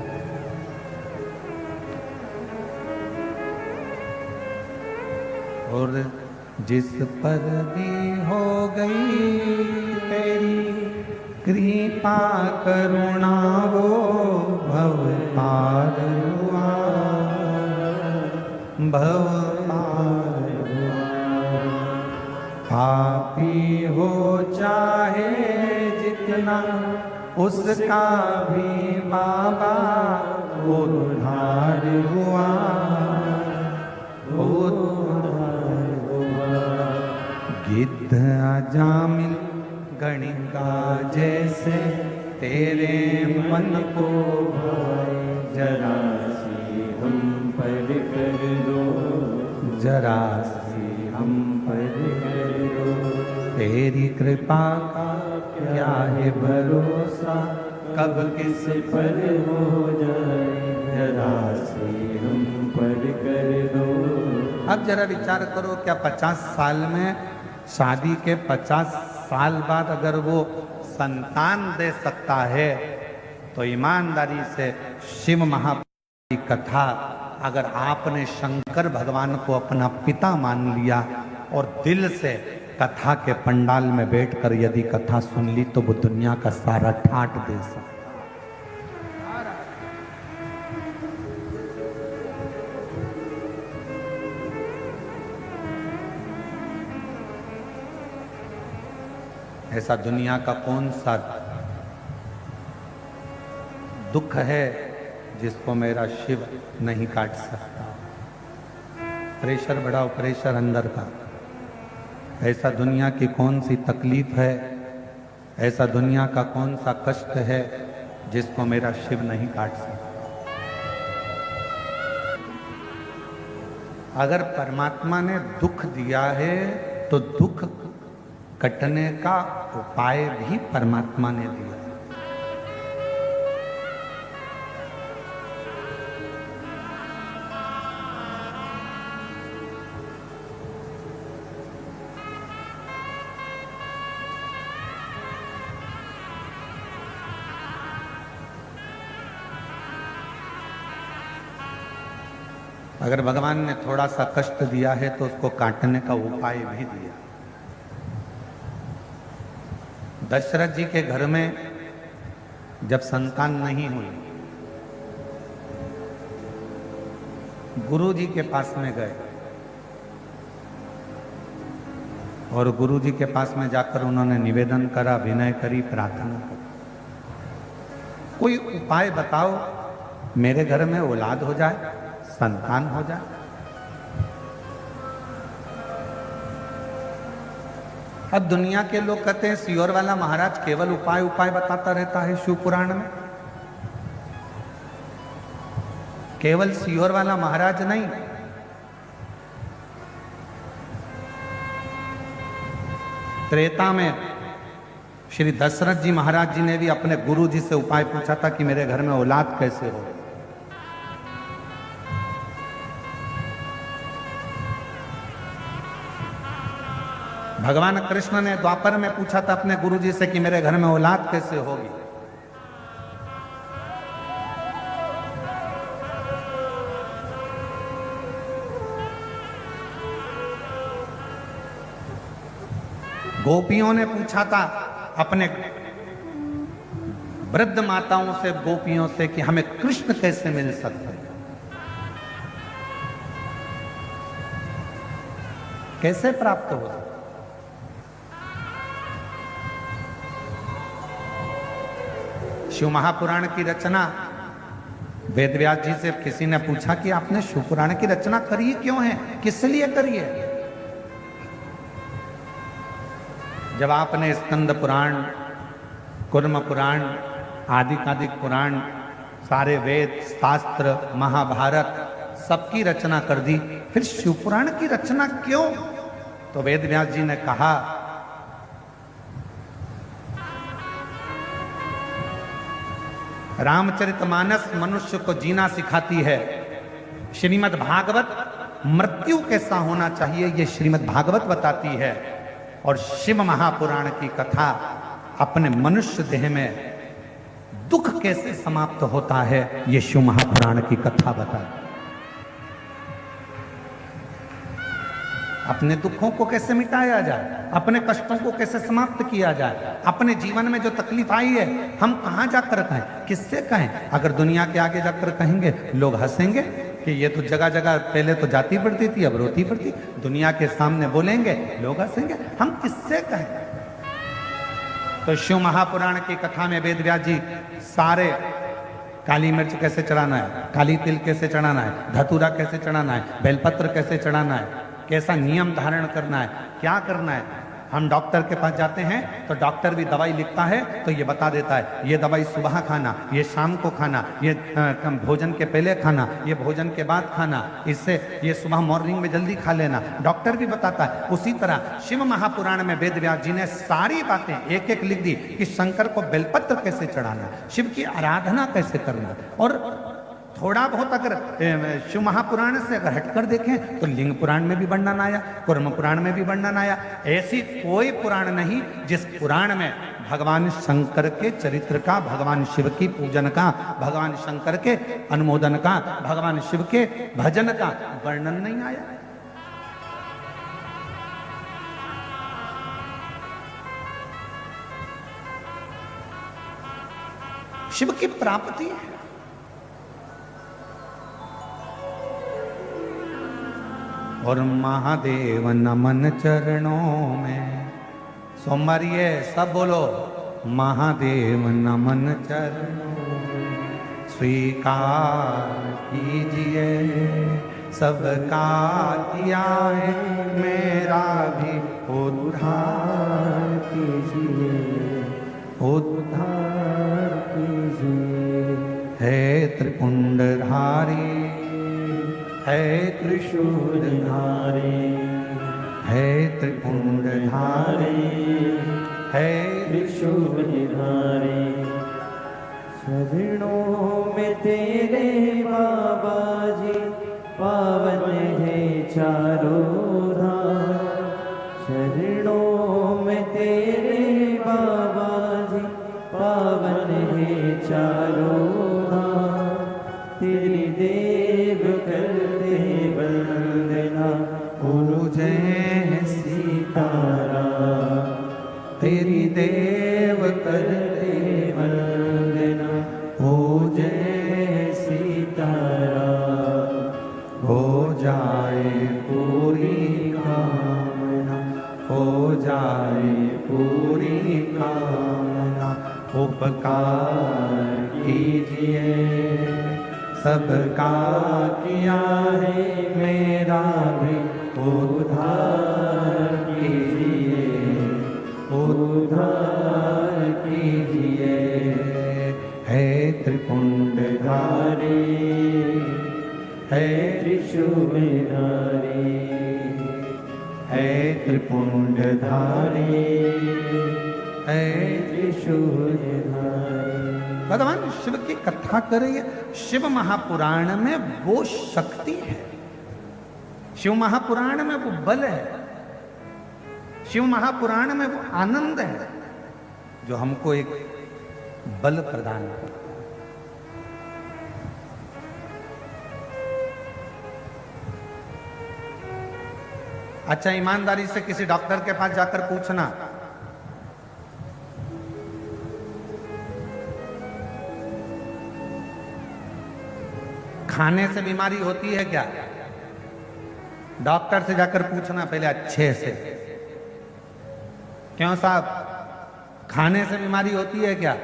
और जिस पर भी हो गई तेरी कृपा करुणा, वो भव पार हुआ, भव पार हुआ। पापी हो चाहे जितना, उसका भी बाबा उद्धार हुआ, उद्धार हुआ। गिद्ध अजामिल गणिका जैसे तेरे मन को भाए, जरा से हम पर कर दो, जरा से हम पर कर दो। तेरी कृपा का क्या है भरोसा, कब किस पर हो जाए, जरा से हम पर कर दो। अब जरा विचार करो, क्या 50 साल में शादी के 50 साल बाद अगर वो संतान दे सकता है, तो ईमानदारी से शिव महापुराण की कथा, अगर आपने शंकर भगवान को अपना पिता मान लिया और दिल से कथा के पंडाल में बैठकर यदि कथा सुन ली, तो वो दुनिया का सारा ठाट दे सकता। ऐसा दुनिया का कौन सा दुख है जिसको मेरा शिव नहीं काट सकता। प्रेशर बढ़ाओ, प्रेशर अंदर का। ऐसा दुनिया की कौन सी तकलीफ है, ऐसा दुनिया का कौन सा कष्ट है जिसको मेरा शिव नहीं काट सकता। अगर परमात्मा ने दुख दिया है तो दुख कटने का उपाय भी परमात्मा ने दिया। अगर भगवान ने थोड़ा सा कष्ट दिया है तो उसको काटने का उपाय भी दिया। दशरथ जी के घर में जब संतान नहीं हुई, गुरु जी के पास में गए और गुरु जी के पास में जाकर उन्होंने निवेदन करा, विनय करी, प्रार्थना करी, कोई उपाय बताओ मेरे घर में औलाद हो जाए, संतान हो जाए। अब दुनिया के लोग कहते हैं सियोर वाला महाराज केवल उपाय उपाय बताता रहता है शिव पुराण में। केवल सियोर वाला महाराज नहीं, त्रेता में श्री दशरथ जी महाराज जी ने भी अपने गुरु जी से उपाय पूछा था कि मेरे घर में औलाद कैसे हो। भगवान कृष्ण ने द्वापर में पूछा था अपने गुरुजी से कि मेरे घर में औलाद कैसे होगी। गोपियों ने पूछा था अपने वृद्ध माताओं से, गोपियों से कि हमें कृष्ण कैसे मिल सकते हैं, कैसे प्राप्त हो सकते। शिव महापुराण की रचना वेद व्यास जी से किसी ने पूछा कि आपने शिव पुराण की रचना करी क्यों है, किस लिए करी है। जब आपने स्कंद पुराण, कुर्म पुराण, आदिकादिक पुराण, सारे वेद शास्त्र, महाभारत सबकी रचना कर दी, फिर शिव पुराण की रचना क्यों। तो वेद व्यास जी ने कहा रामचरितमानस मनुष्य को जीना सिखाती है, श्रीमद् भागवत मृत्यु कैसा होना चाहिए ये श्रीमद् भागवत बताती है, और शिव महापुराण की कथा अपने मनुष्य देह में दुख कैसे समाप्त होता है ये शिव महापुराण की कथा बताती है। अपने दुखों को कैसे मिटाया जाए, अपने कष्टों को कैसे समाप्त किया जाए, अपने जीवन में जो तकलीफ आई है हम कहां जाकर कहें, किससे कहें। अगर दुनिया के आगे जाकर कहेंगे लोग हंसेंगे कि ये तो जगह जगह पहले तो जाती पड़ती थी अब रोती पड़ती। दुनिया के सामने बोलेंगे लोग हंसेंगे, हम किससे कहें। तो शिव महापुराण की कथा में वेद व्यास जी सारे काली मिर्च कैसे चढ़ाना है, काली तिल कैसे चढ़ाना है, धतूरा कैसे चढ़ाना है, बेलपत्र कैसे चढ़ाना है, कैसा नियम धारण करना है, क्या करना है। हम डॉक्टर के पास जाते हैं तो डॉक्टर भी दवाई लिखता है तो ये बता देता है ये दवाई सुबह खाना, ये शाम को खाना, ये भोजन के पहले खाना, ये भोजन के बाद खाना, इससे ये सुबह मॉर्निंग में जल्दी खा लेना, डॉक्टर भी बताता है। उसी तरह शिव महापुराण में वेद व्यास जी ने सारी बातें एक एक लिख दी कि शंकर को बेलपत्र कैसे चढ़ाना, शिव की आराधना कैसे करना। और थोड़ा बहुत अगर शिव महापुराण से अगर हटकर देखें तो लिंग पुराण में भी वर्णन आया, कुर्म पुराण में भी वर्णन आया। ऐसी कोई पुराण नहीं जिस पुराण में भगवान शंकर के चरित्र का, भगवान शिव की पूजन का, भगवान शंकर के अनुमोदन का, भगवान शिव के भजन का वर्णन नहीं आया। शिव की प्राप्ति है। और महादेव नमन चरणों में, सोमवार ये सब बोलो महादेव नमन चरणों में, स्वीकार कीजिए। सबका किया है मेरा भी उद्धार कीजिए, उद्धार कीजिए। है त्रिपुंडधारी, है त्रिशूलधारी, है त्रिपुंडधारी, है त्रिशूलधारी। शरणों में तेरे बाबा जी पावन है चारों धाम। शरणों में तेरे बाबा जी पावन है चारों धाम। तेरी देव करते वंदना पूजे सीताराम। तेरी देव करते वंदना हो जय सीताराम। हो जाए पूरी कामना, हो जाए पूरी कामना। उपकार कीजिए, सबका किया है मेरा भी उद्धार कीजिए, उद्धार कीजिए। है त्रिपुंडधारी, है त्रिशूलधारी, है त्रिपुंडधारी, है त्रिशूलधारी। भगवान शिव की कथा करिए। शिव महापुराण में वो शक्ति है, शिव महापुराण में वो बल है, शिव महापुराण में वो आनंद है जो हमको एक बल प्रदान करता है। अच्छा, ईमानदारी से किसी डॉक्टर के पास जाकर पूछना, खाने से बीमारी होती है क्या? डॉक्टर से जाकर पूछना पहले अच्छे से। क्यों साहब, खाने से बीमारी होती है क्या?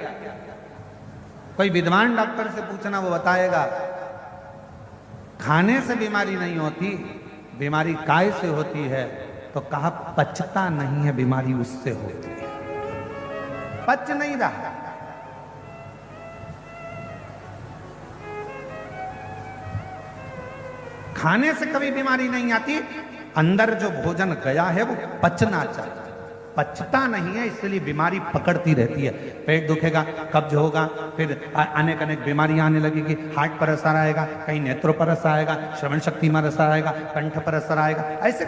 कोई विद्वान डॉक्टर से पूछना, वो बताएगा खाने से बीमारी नहीं होती, बीमारी काय से होती है। तो कहा पचता नहीं है, बीमारी उससे होती है, पच नहीं रहा। खाने से कभी बीमारी नहीं आती, अंदर जो भोजन गया है वो पचना चाहिए, पचता नहीं है, इसलिए बीमारी पकड़ती रहती है। पेट दुखेगा, कब्ज होगा, फिर अनेक अनेक बीमारियां आने लगेगी। हार्ट पर असर आएगा, कहीं नेत्रों पर असर आएगा, श्रवण शक्ति में असर आएगा, कंठ पर असर आएगा, ऐसे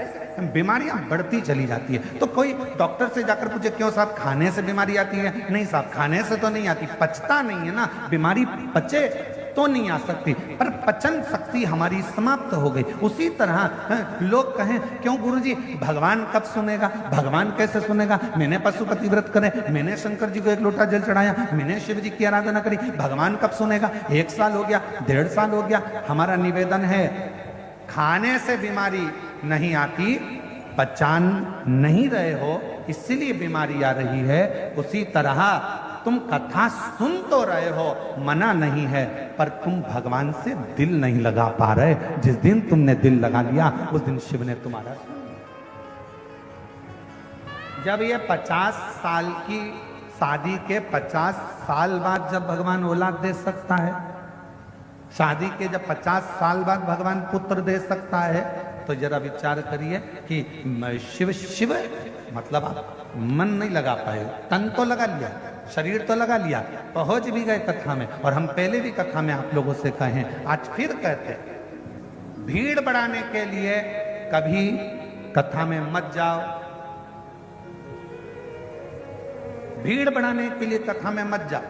बीमारियां बढ़ती चली जाती है। तो कोई डॉक्टर से जाकर पूछे क्यों साहब खाने से बीमारी आती है? नहीं साहब, खाने से तो नहीं आती, पचता नहीं है ना, बीमारी पचे तो नहीं आ सकती, पर पचन शक्ति हमारी समाप्त हो गई। उसी तरह लोग कहें क्यों गुरुजी भगवान कब सुनेगा, भगवान कैसे सुनेगा? मैंने पशुपति व्रत करे, मैंने शंकर जी को 1 लोटा जल चढ़ाया, मैंने शिव जी की आराधना करी, भगवान कब सुनेगा? 1 साल हो गया, 1.5 साल हो गया। हमारा निवेदन है, खाने से बीमारी नहीं आती, पहचान नहीं रहे हो इसलिए बीमारी आ रही है। उसी तरह तुम कथा सुन तो रहे हो, मना नहीं है, पर तुम भगवान से दिल नहीं लगा पा रहे। जिस दिन तुमने दिल लगा लिया उस दिन शिव ने तुम्हारा सुन लिया। जब ये 50 साल की शादी के 50 साल बाद जब भगवान औलाद दे सकता है, शादी के जब 50 साल बाद भगवान पुत्र दे सकता है, तो जरा विचार करिए कि शिव शिव मतलब आप मन नहीं लगा पाए, तन तो लगा लिया, शरीर तो लगा लिया, पहुंच भी गए कथा में। और हम पहले भी कथा में आप लोगों से कहें, आज फिर कहते हैं, भीड़ बढ़ाने के लिए कभी कथा में मत जाओ, भीड़ बढ़ाने के लिए कथा में मत जाओ।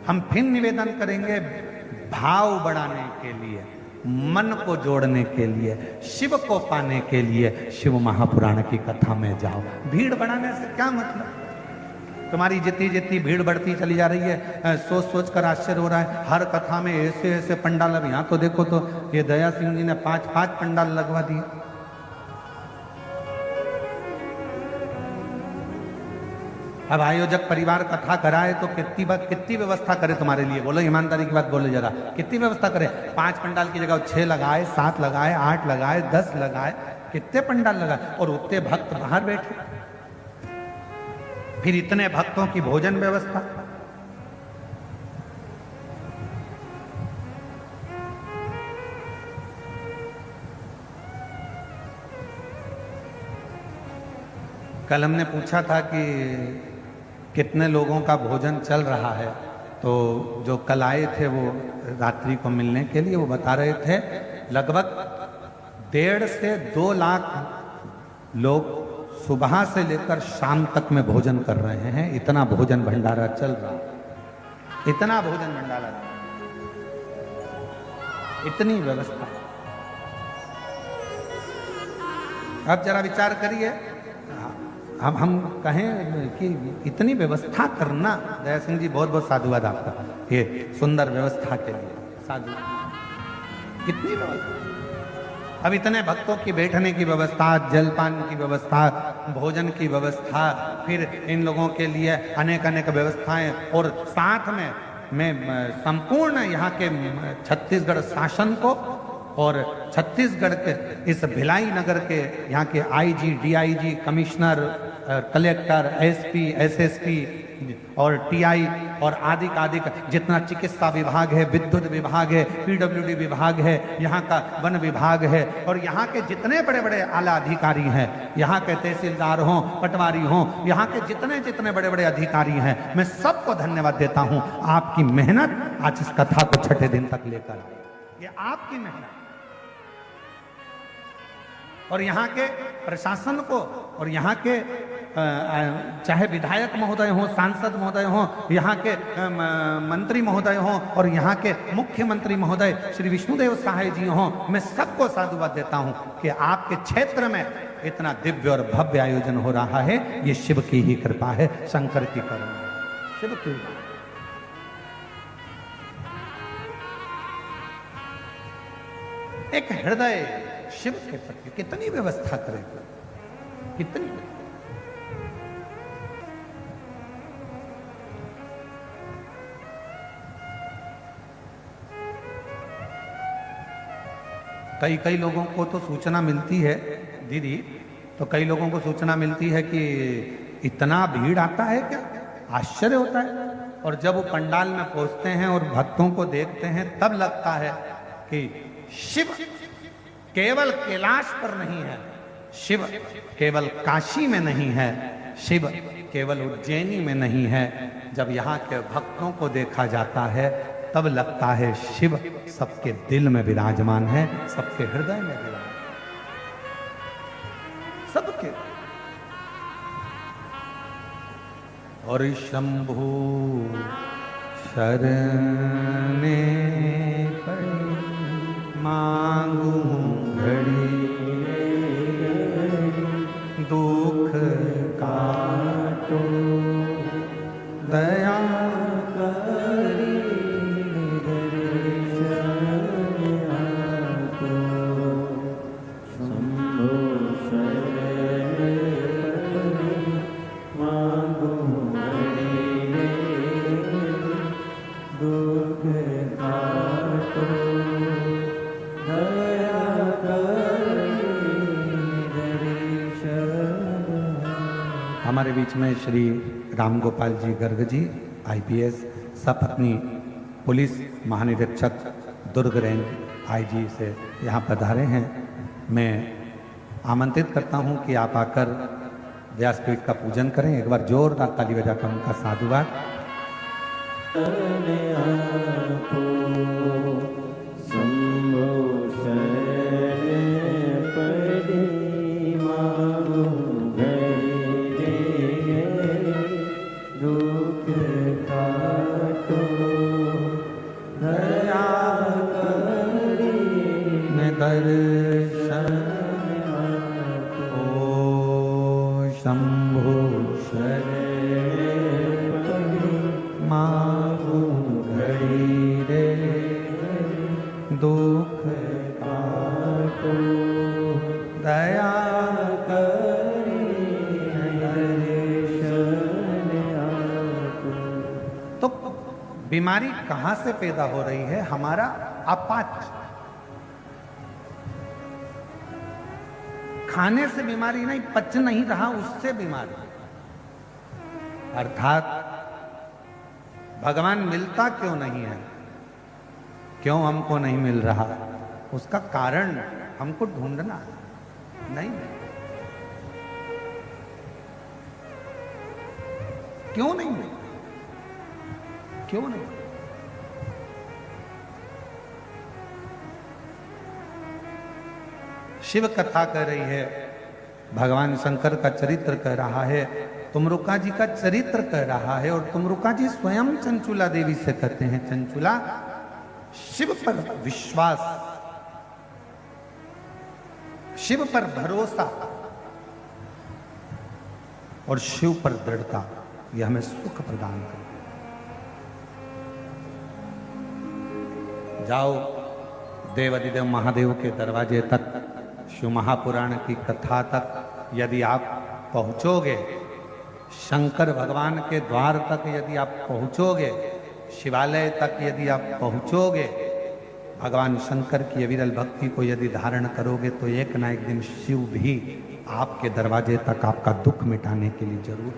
हम फिर निवेदन करेंगे, भाव बढ़ाने के लिए, मन को जोड़ने के लिए, शिव को पाने के लिए शिव महापुराण की कथा में जाओ। भीड़ बढ़ाने से क्या मतलब? तुम्हारी जितनी जितनी भीड़ बढ़ती चली जा रही है, सोच सोच कर आश्चर्य हो रहा है। हर कथा में ऐसे ऐसे पंडाल, अब यहाँ तो देखो तो ये दया सिंह जी ने 5-5 पंडाल लगवा दिए। अब आयोजक परिवार कथा कराए तो कितनी व्यवस्था करे तुम्हारे लिए, बोलो ईमानदारी की बात बोले जरा, कितनी व्यवस्था करे? 5 पंडाल की जगह 6 लगाए, 7 लगाए, 8 लगाए, 10 लगाए, कितने पंडाल लगाए, और उतने भक्त बाहर बैठे, फिर इतने भक्तों की भोजन व्यवस्था। कल हमने पूछा था कि कितने लोगों का भोजन चल रहा है, तो जो कल आए थे वो रात्रि को मिलने के लिए, वो बता रहे थे लगभग 1.5 से 2 लाख लोग सुबह से लेकर शाम तक में भोजन कर रहे हैं। इतना भोजन भंडारा चल रहा है, इतना भोजन भंडारा, इतनी व्यवस्था। अब जरा विचार करिए, हम कहें कि इतनी व्यवस्था करना, दया सिंह जी बहुत बहुत साधुवाद आपका, ये सुंदर व्यवस्था के लिए साधु, कितनी व्यवस्था। अब इतने भक्तों की बैठने की व्यवस्था, जलपान की व्यवस्था, भोजन की व्यवस्था, फिर इन लोगों के लिए अनेक अनेक व्यवस्थाएं, और साथ में मैं संपूर्ण यहाँ के छत्तीसगढ़ शासन को और छत्तीसगढ़ के इस भिलाई नगर के यहाँ के IG, DIG, commissioner, collector, SP, SSP और टीआई और आदि जितना चिकित्सा विभाग है, विद्युत विभाग है, पीडब्ल्यूडी विभाग है, यहाँ का वन विभाग है, और यहाँ के जितने बड़े बड़े आला अधिकारी हैं, यहाँ के तहसीलदार हों, पटवारी हों, यहाँ के जितने बड़े बड़े अधिकारी हैं, मैं सबको धन्यवाद देता हूँ। आपकी मेहनत आज इस कथा को 6ठे दिन तक लेकर आई, ये आपकी मेहनत, और यहाँ के प्रशासन को, और यहाँ के चाहे विधायक महोदय हों, सांसद महोदय हों, यहाँ के मंत्री महोदय हों, और यहाँ के मुख्यमंत्री महोदय श्री विष्णुदेव सहाय जी हों, मैं सबको साधुवाद देता हूँ कि आपके क्षेत्र में इतना दिव्य और भव्य आयोजन हो रहा है। ये शिव की ही कृपा है, शंकर की करुणा है, शिव की। एक हृदय शिव के प्रति कितनी व्यवस्था करेगा, कितनी। कई लोगों को तो सूचना मिलती है दीदी, तो कई लोगों को सूचना मिलती है कि इतना भीड़ आता है क्या, आश्चर्य होता है। और जब वो पंडाल में पहुंचते हैं और भक्तों को देखते हैं, तब लगता है कि शिव केवल कैलाश पर नहीं है, शिव केवल काशी में नहीं है, शिव केवल उज्जैनी में नहीं है। जब यहाँ के भक्तों को देखा जाता है, तब लगता है शिव सबके दिल में विराजमान है, सबके हृदय में विराजमान, सबके। और शंभु शरणे पड़ी मांगू घड़ी, दुख काटो दया करी, हमारे बीच में श्री रामगोपाल जी गर्ग जी आईपीएस सपत्नी पुलिस महानिरीक्षक दुर्ग रेंज आईजी से यहाँ पधारे हैं। मैं आमंत्रित करता हूँ कि आप आकर व्यासपीठ का पूजन करें। एक बार जोरदार ताली बजाकर उनका साधुवाद। शंभो शरणे मांगू घड़ी रे, दुख काटो दया करी दर्शन बीमारी कहां से पैदा हो रही है? हमारा अपाच। खाने से बीमारी नहीं, पच नहीं रहा उससे बीमारी। अर्थात भगवान मिलता क्यों नहीं है? क्यों हमको नहीं मिल रहा? उसका कारण हमको ढूंढना नहीं। क्यों नहीं मिल? क्यों नहीं? शिव कथा कह रही है, भगवान शंकर का चरित्र कह रहा है, तुमरुका जी का चरित्र कह रहा है, और तुमरुका जी स्वयं चंचुला देवी से कहते हैं, चंचुला शिव पर विश्वास, शिव पर भरोसा और शिव पर दृढ़ता, यह हमें सुख प्रदान करे। जाओ देवाधिदेव महादेव के दरवाजे तक, शिव महापुराण की कथा तक यदि आप पहुंचोगे, शंकर भगवान के द्वार तक यदि आप पहुंचोगे, शिवालय तक यदि आप पहुंचोगे, भगवान शंकर की अविरल भक्ति को यदि धारण करोगे, तो एक ना एक दिन शिव भी आपके दरवाजे तक आपका दुख मिटाने के लिए जरूर।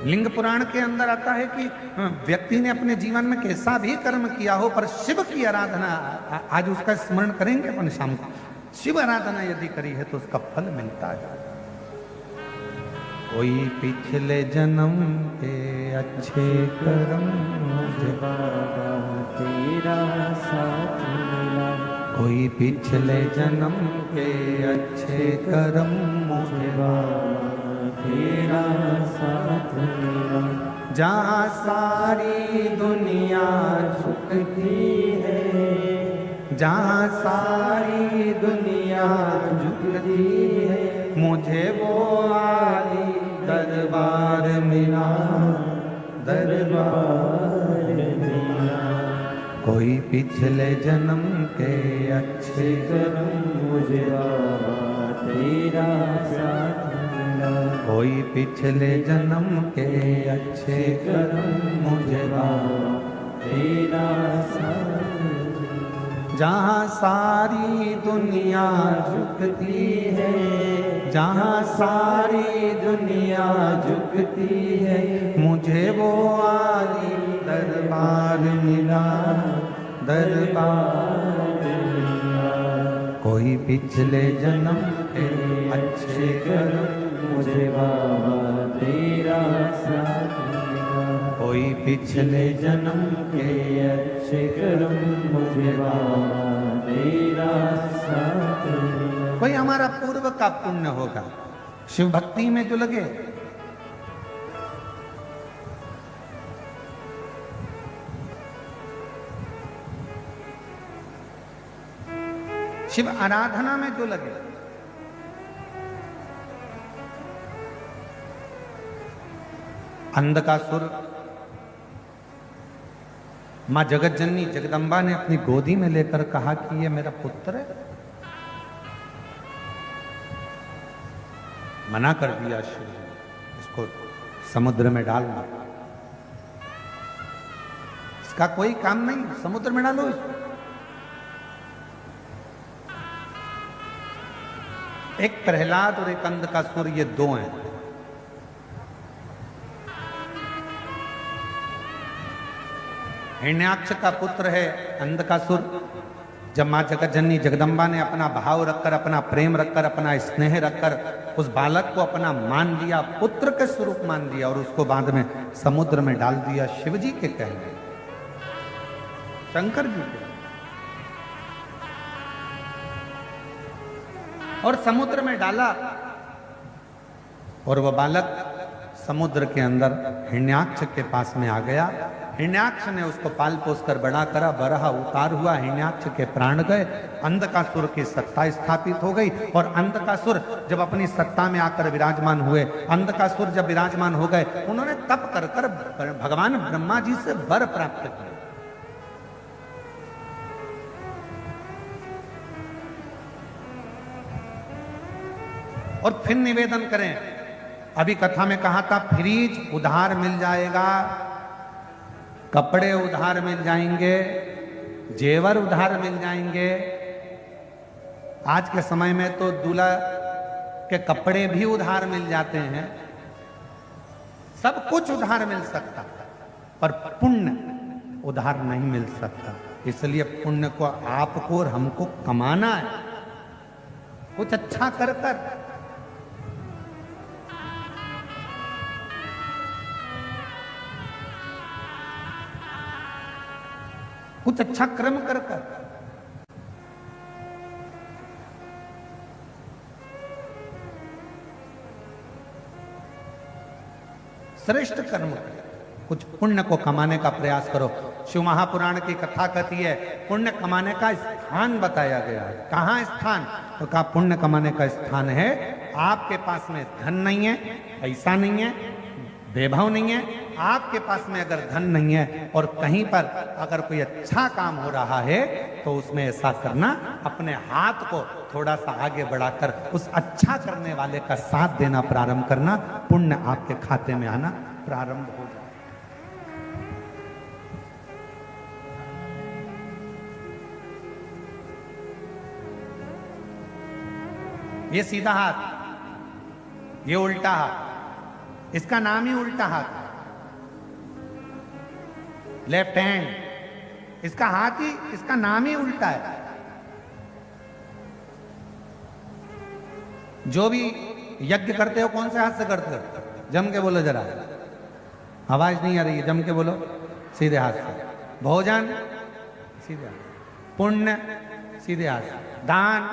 लिंग पुराण के अंदर आता है कि व्यक्ति ने अपने जीवन में कैसा भी कर्म किया हो, पर शिव की आराधना, आज उसका स्मरण करेंगे अपन शाम को, शिव आराधना यदि करी है तो उसका फल मिलता जाएगा। कोई पिछले जन्म के अच्छे कर्म मुझे बाबा तेरा साथ मिला, कोई पिछले जन्म के अच्छे कर्म मुझे बाबा तेरा साथ मिला। जहाँ सारी दुनिया झुकती है, जहाँ सारी दुनिया झुकती है, मुझे वो आली दरबार मिला, दरबार मिला। कोई पिछले जन्म के अच्छे कर्म मुझे बाबा तेरा साथ मिला, कोई पिछले जन्म के अच्छे कर्म मुझे बाबा तेरा साथ। जहाँ सारी दुनिया झुकती है, जहाँ सारी दुनिया झुकती है, मुझे वो आली दरबार मिला, दरबार मिला। कोई पिछले जन्म के अच्छे कर्म मुझे बाबा तेरा साथ मिला, कोई पिछले जन्म के अच्छे कर्म मुझे बाबा तेरा साथ मिला। कोई हमारा पूर्व का पुण्य होगा, शिव भक्ति में जो लगे, शिव आराधना में जो लगे, अंधकासुर मां जगत जननी जगदम्बा ने अपनी गोदी में लेकर कहा कि ये मेरा पुत्र है, मना कर दिया शिव जी, इसको समुद्र में डाल दो, इसका कोई काम नहीं, समुद्र में डालो इसको। एक प्रहलाद और एक अंधकासुर, ये दो हैं। हिरण्याक्ष का पुत्र है अंधकासुर। जब मां जगत जननी जगदम्बा ने अपना भाव रखकर, अपना प्रेम रखकर, अपना स्नेह रखकर उस बालक को अपना मान लिया, पुत्र के स्वरूप मान लिया, और उसको बाद में समुद्र में डाल दिया, शिव जी के कहने, शंकर जी के, और समुद्र में डाला, और वह बालक समुद्र के अंदर हिरण्याक्ष के पास में आ गया। हिरण्याक्ष ने उसको पाल पोस कर बड़ा करा, बरहा उतार हुआ, हिरण्याक्ष के प्राण गए, अंधकासुर की सत्ता स्थापित हो गई। और अंधकासुर जब अपनी सत्ता में आकर विराजमान हुए, अंधकासुर जब विराजमान हो गए, उन्होंने तप कर कर भगवान ब्रह्मा जी से वर प्राप्त किया। और फिर निवेदन करें। अभी कथा में कहा था फ्रिज उधार मिल जाएगा, कपड़े उधार मिल जाएंगे, जेवर उधार मिल जाएंगे। आज के समय में तो दूल्हा के कपड़े भी उधार मिल जाते हैं, सब कुछ उधार मिल सकता, पर पुण्य उधार नहीं मिल सकता। इसलिए पुण्य को आपको और हमको कमाना है, कुछ अच्छा कर कर। कुछ अच्छा कर्म कर कर। श्रेष्ठ कर्म करो, कुछ पुण्य को कमाने का प्रयास करो। शिव महापुराण की कथा कहती है पुण्य कमाने का स्थान बताया गया है। कहाँ स्थान? तो कहा पुण्य कमाने का स्थान है आपके पास में धन नहीं है, पैसा नहीं है, वैभव नहीं है, आपके पास में अगर धन नहीं है और कहीं पर अगर कोई अच्छा काम हो रहा है तो उसमें ऐसा करना, अपने हाथ को थोड़ा सा आगे बढ़ाकर उस अच्छा करने वाले का साथ देना प्रारंभ करना, पुण्य आपके खाते में आना प्रारंभ हो जाए। ये सीधा हाथ, ये उल्टा हाथ, इसका नाम ही उल्टा हाथ, लेफ्ट हैंड, इसका हाथ ही, इसका नाम ही उल्टा है। जो भी यज्ञ करते हो कौन से हाथ से करते हो? जम के बोलो जरा, आवाज नहीं आ रही है, जम के बोलो। सीधे हाथ से। भोजन सीधे हाथ, पुण्य सीधे हाथ, दान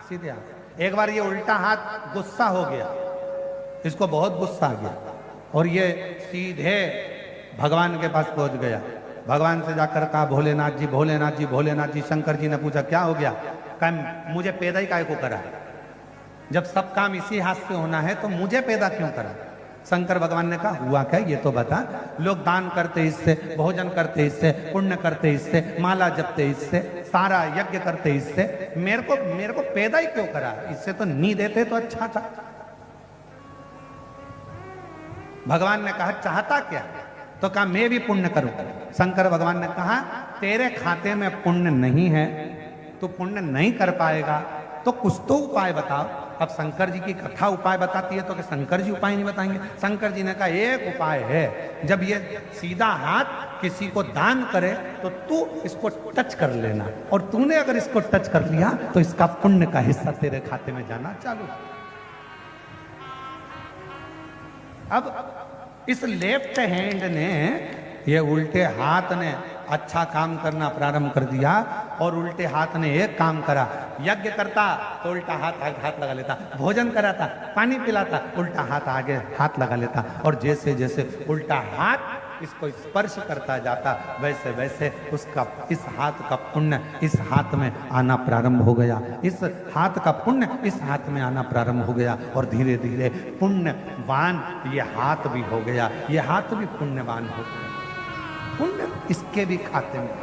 सीधे हाथ। एक बार ये उल्टा हाथ गुस्सा हो गया, इसको बहुत गुस्सा आ गया और ये सीधे भगवान के पास पहुंच गया। भगवान से जाकर कहा भोलेनाथ जी, भोलेनाथ जी, भोलेनाथ जी। शंकर जी ने पूछा क्या हो गया? कहा मुझे पैदा ही काहे को करा? जब सब काम इसी हाथ से होना है तो मुझे पैदा क्यों करा? शंकर भगवान ने कहा हुआ क्या ये तो बता। लोग दान करते इससे, भोजन करते इससे, पुण्य करते इससे, माला जपते इससे, सारा यज्ञ करते इससे, मेरे को पैदा ही क्यों करा? इससे तो नहीं देते तो अच्छा था। भगवान ने कहा चाहता क्या? तो कहा मैं भी पुण्य करूं। शंकर भगवान ने कहा तेरे खाते में पुण्य नहीं है, तो पुण्य नहीं कर पाएगा, तो कुछ तो उपाय बताओ। अब शंकर जी की कथा उपाय बताती है तो कि शंकर जी उपाय नहीं बताएंगे? शंकर जी ने कहा एक उपाय है, जब ये सीधा हाथ किसी को दान करे तो तू इसको टच कर लेना, और तूने अगर इसको टच कर लिया तो इसका पुण्य का हिस्सा तेरे खाते में जाना चालू। अब इस लेफ्ट हैंड ने, ये उल्टे हाथ ने अच्छा काम करना प्रारंभ कर दिया और उल्टे हाथ ने एक काम करा। यज्ञ करता तो उल्टा हाथ लगा लेता, भोजन कराता, पानी पिलाता, उल्टा हाथ आगे हाथ लगा लेता, और जैसे जैसे उल्टा हाथ इसको स्पर्श करता जाता वैसे वैसे उसका इस हाथ का पुण्य इस हाथ में आना प्रारंभ हो गया, इस हाथ का पुण्य इस हाथ में आना प्रारंभ हो गया, और धीरे धीरे पुण्यवान ये हाथ भी हो गया, ये हाथ भी पुण्यवान हो गया, पुण्य इसके भी खाते में।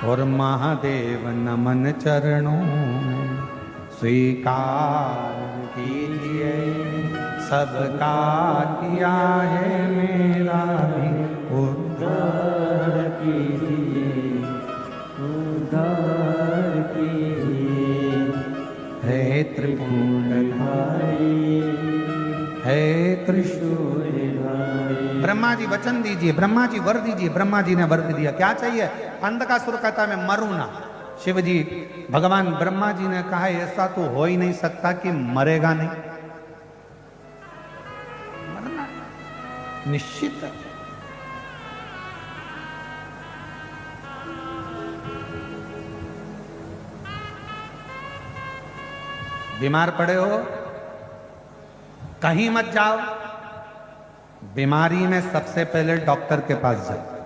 और महादेव नमन चरणों स्वीकार कीजिए, सबका किया है मेरा भी उद्धार कीजिए, उद्धार कीजिए। है त्रिपुंडधारी, है त्रिशूलधारी। ब्रह्मा जी वचन दीजिए, ब्रह्मा जी वर दीजिए। ब्रह्मा जी ने वर दिया, क्या चाहिए? अंधकासुर कहता मैं मरूं ना। शिव जी, भगवान ब्रह्मा जी ने कहा ऐसा तो हो ही नहीं सकता कि मरेगा नहीं, मरना निश्चित है। बीमार पड़े हो कहीं मत जाओ, बीमारी में सबसे पहले डॉक्टर के पास जाओ।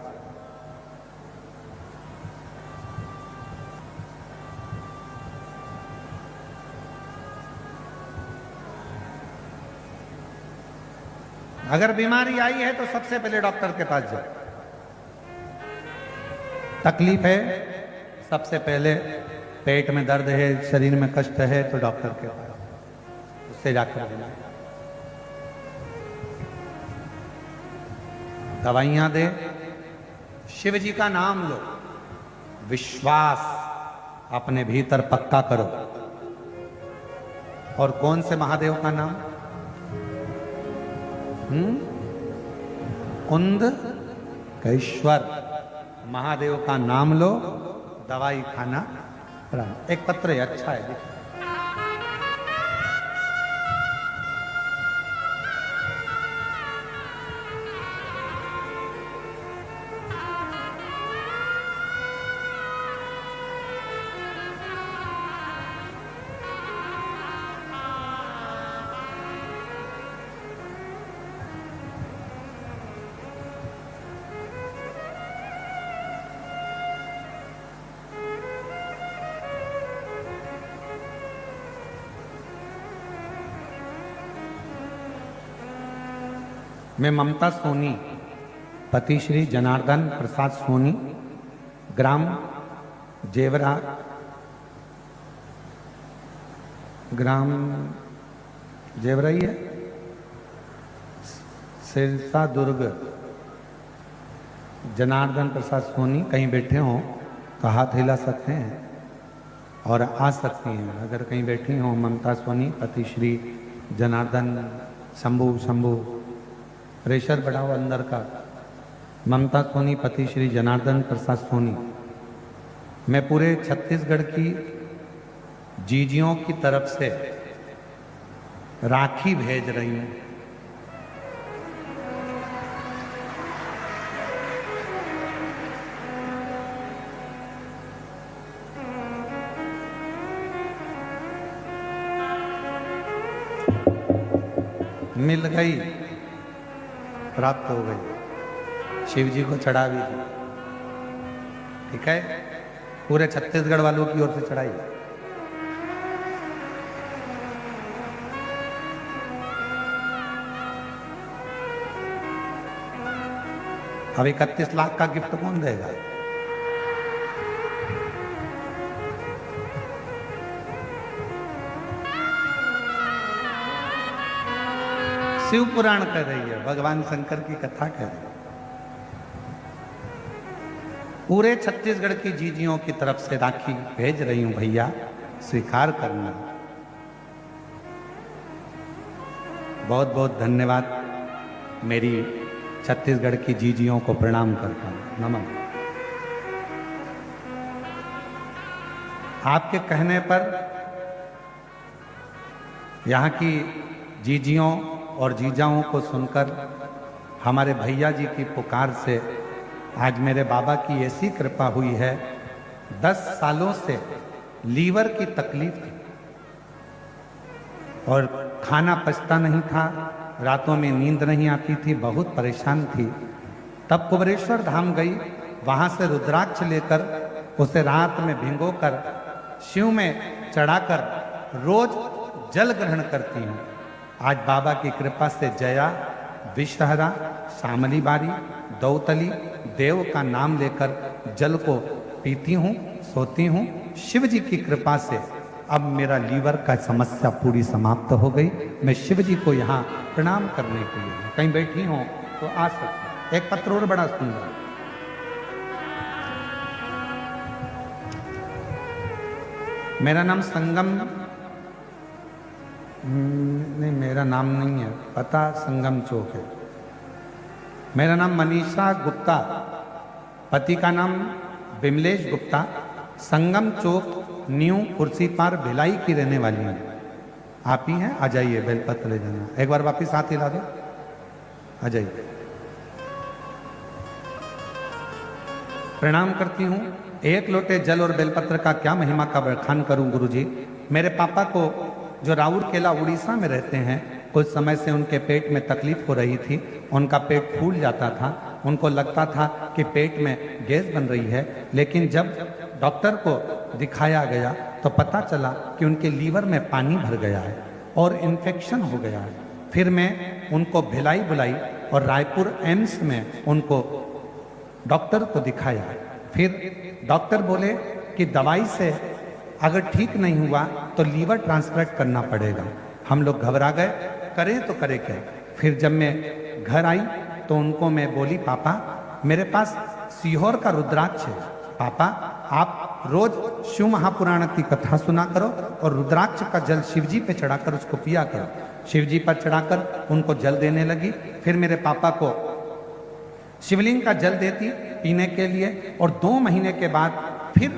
अगर बीमारी आई है तो सबसे पहले डॉक्टर के पास जाओ। तकलीफ है, सबसे पहले पेट में दर्द है, शरीर में कष्ट है तो डॉक्टर के पास उससे जाकर लेना, दवाइयां दे, शिव जी का नाम लो, विश्वास अपने भीतर पक्का करो। और कौन से महादेव का नाम? कुंद केश्वर महादेव का नाम लो, दवाई खाना प्रारंभ। एक पत्र है, अच्छा है, देखिए। मैं ममता सोनी, पति श्री जनार्दन प्रसाद सोनी, ग्राम जेवरा, ग्राम जेवरा ही है, सिरसा दुर्ग, जनार्दन प्रसाद सोनी, कहीं बैठे हों तो हाथ हिला सकते हैं और आ सकती हैं। अगर कहीं बैठी हों ममता सोनी, पति श्री जनार्दन, शंभू प्रेशर बढ़ा हो अंदर का, ममता सोनी, पति श्री जनार्दन प्रसाद सोनी, मैं पूरे छत्तीसगढ़ की जीजियों की तरफ से राखी भेज रही हूं। मिल गई, प्राप्त हो गई, शिव जी को चढ़ा भी दी। ठीक है, पूरे छत्तीसगढ़ वालों की ओर से चढ़ाई। अब 31 लाख का गिफ्ट कौन देगा? शिव पुराण कर रही है, भगवान शंकर की कथा कर रही है। पूरे छत्तीसगढ़ की जीजियों की तरफ से राखी भेज रही हूं भैया, स्वीकार करना। बहुत बहुत धन्यवाद, मेरी छत्तीसगढ़ की जीजियों को प्रणाम करता हूं, नमन। आपके कहने पर यहाँ की जीजियों और जीजाओं को सुनकर, हमारे भैया जी की पुकार से आज मेरे बाबा की ऐसी कृपा हुई है। 10 सालों से लीवर की तकलीफ थी और खाना पचता नहीं था, रातों में नींद नहीं आती थी, बहुत परेशान थी। तब कुबरेश्वर धाम गई, वहां से रुद्राक्ष लेकर उसे रात में भिगोकर शिव में चढ़ाकर रोज जल ग्रहण करती हूँ। आज बाबा की कृपा से जया, विषहरा, शामली बारी, दौतली, देव का नाम लेकर जल को पीती हूँ, सोती हूँ। शिव जी की कृपा से अब मेरा लीवर का समस्या पूरी समाप्त हो गई। मैं शिव जी को यहाँ प्रणाम करने के लिए, कहीं बैठी हूँ तो आ सकती। एक पत्र और बड़ा सुंदर, मेरा नाम संगम, नहीं मेरा नाम नहीं है, पता संगम चौक है। मेरा नाम मनीषा गुप्ता, पति का नाम बिमलेश गुप्ता, संगम चौक न्यू कुर्सी पार भिलाई की रहने वाली है। आप ही हैं? आ जाइए, बेलपत्र ले जाना। एक बार वापिस हाथ हिला दो, आ जाइए। प्रणाम करती हूँ। एक लोटे जल और बेलपत्र का क्या महिमा का बखान करूं गुरुजी। मेरे पापा को, जो राउर केला उड़ीसा में रहते हैं, कुछ समय से उनके पेट में तकलीफ हो रही थी। उनका पेट फूल जाता था, उनको लगता था कि पेट में गैस बन रही है। लेकिन जब डॉक्टर को दिखाया गया तो पता चला कि उनके लीवर में पानी भर गया है और इन्फेक्शन हो गया है। फिर मैं उनको भिलाई बुलाई और रायपुर एम्स में उनको डॉक्टर को दिखाया। फिर डॉक्टर बोले कि दवाई से अगर ठीक नहीं हुआ तो लीवर ट्रांसप्लांट करना पड़ेगा। हम लोग घबरा गए, करें तो करें क्या। फिर जब मैं घर आई तो उनको मैं बोली, पापा मेरे पास सीहोर का रुद्राक्ष है, पापा आप रोज शिव महापुराण की कथा सुना करो और रुद्राक्ष का जल शिव जी पे चढ़ाकर उसको पिया करो। शिव जी पर चढ़ाकर उनको जल देने लगी। फिर मेरे पापा को शिवलिंग का जल देती पीने के लिए, और 2 महीने के बाद फिर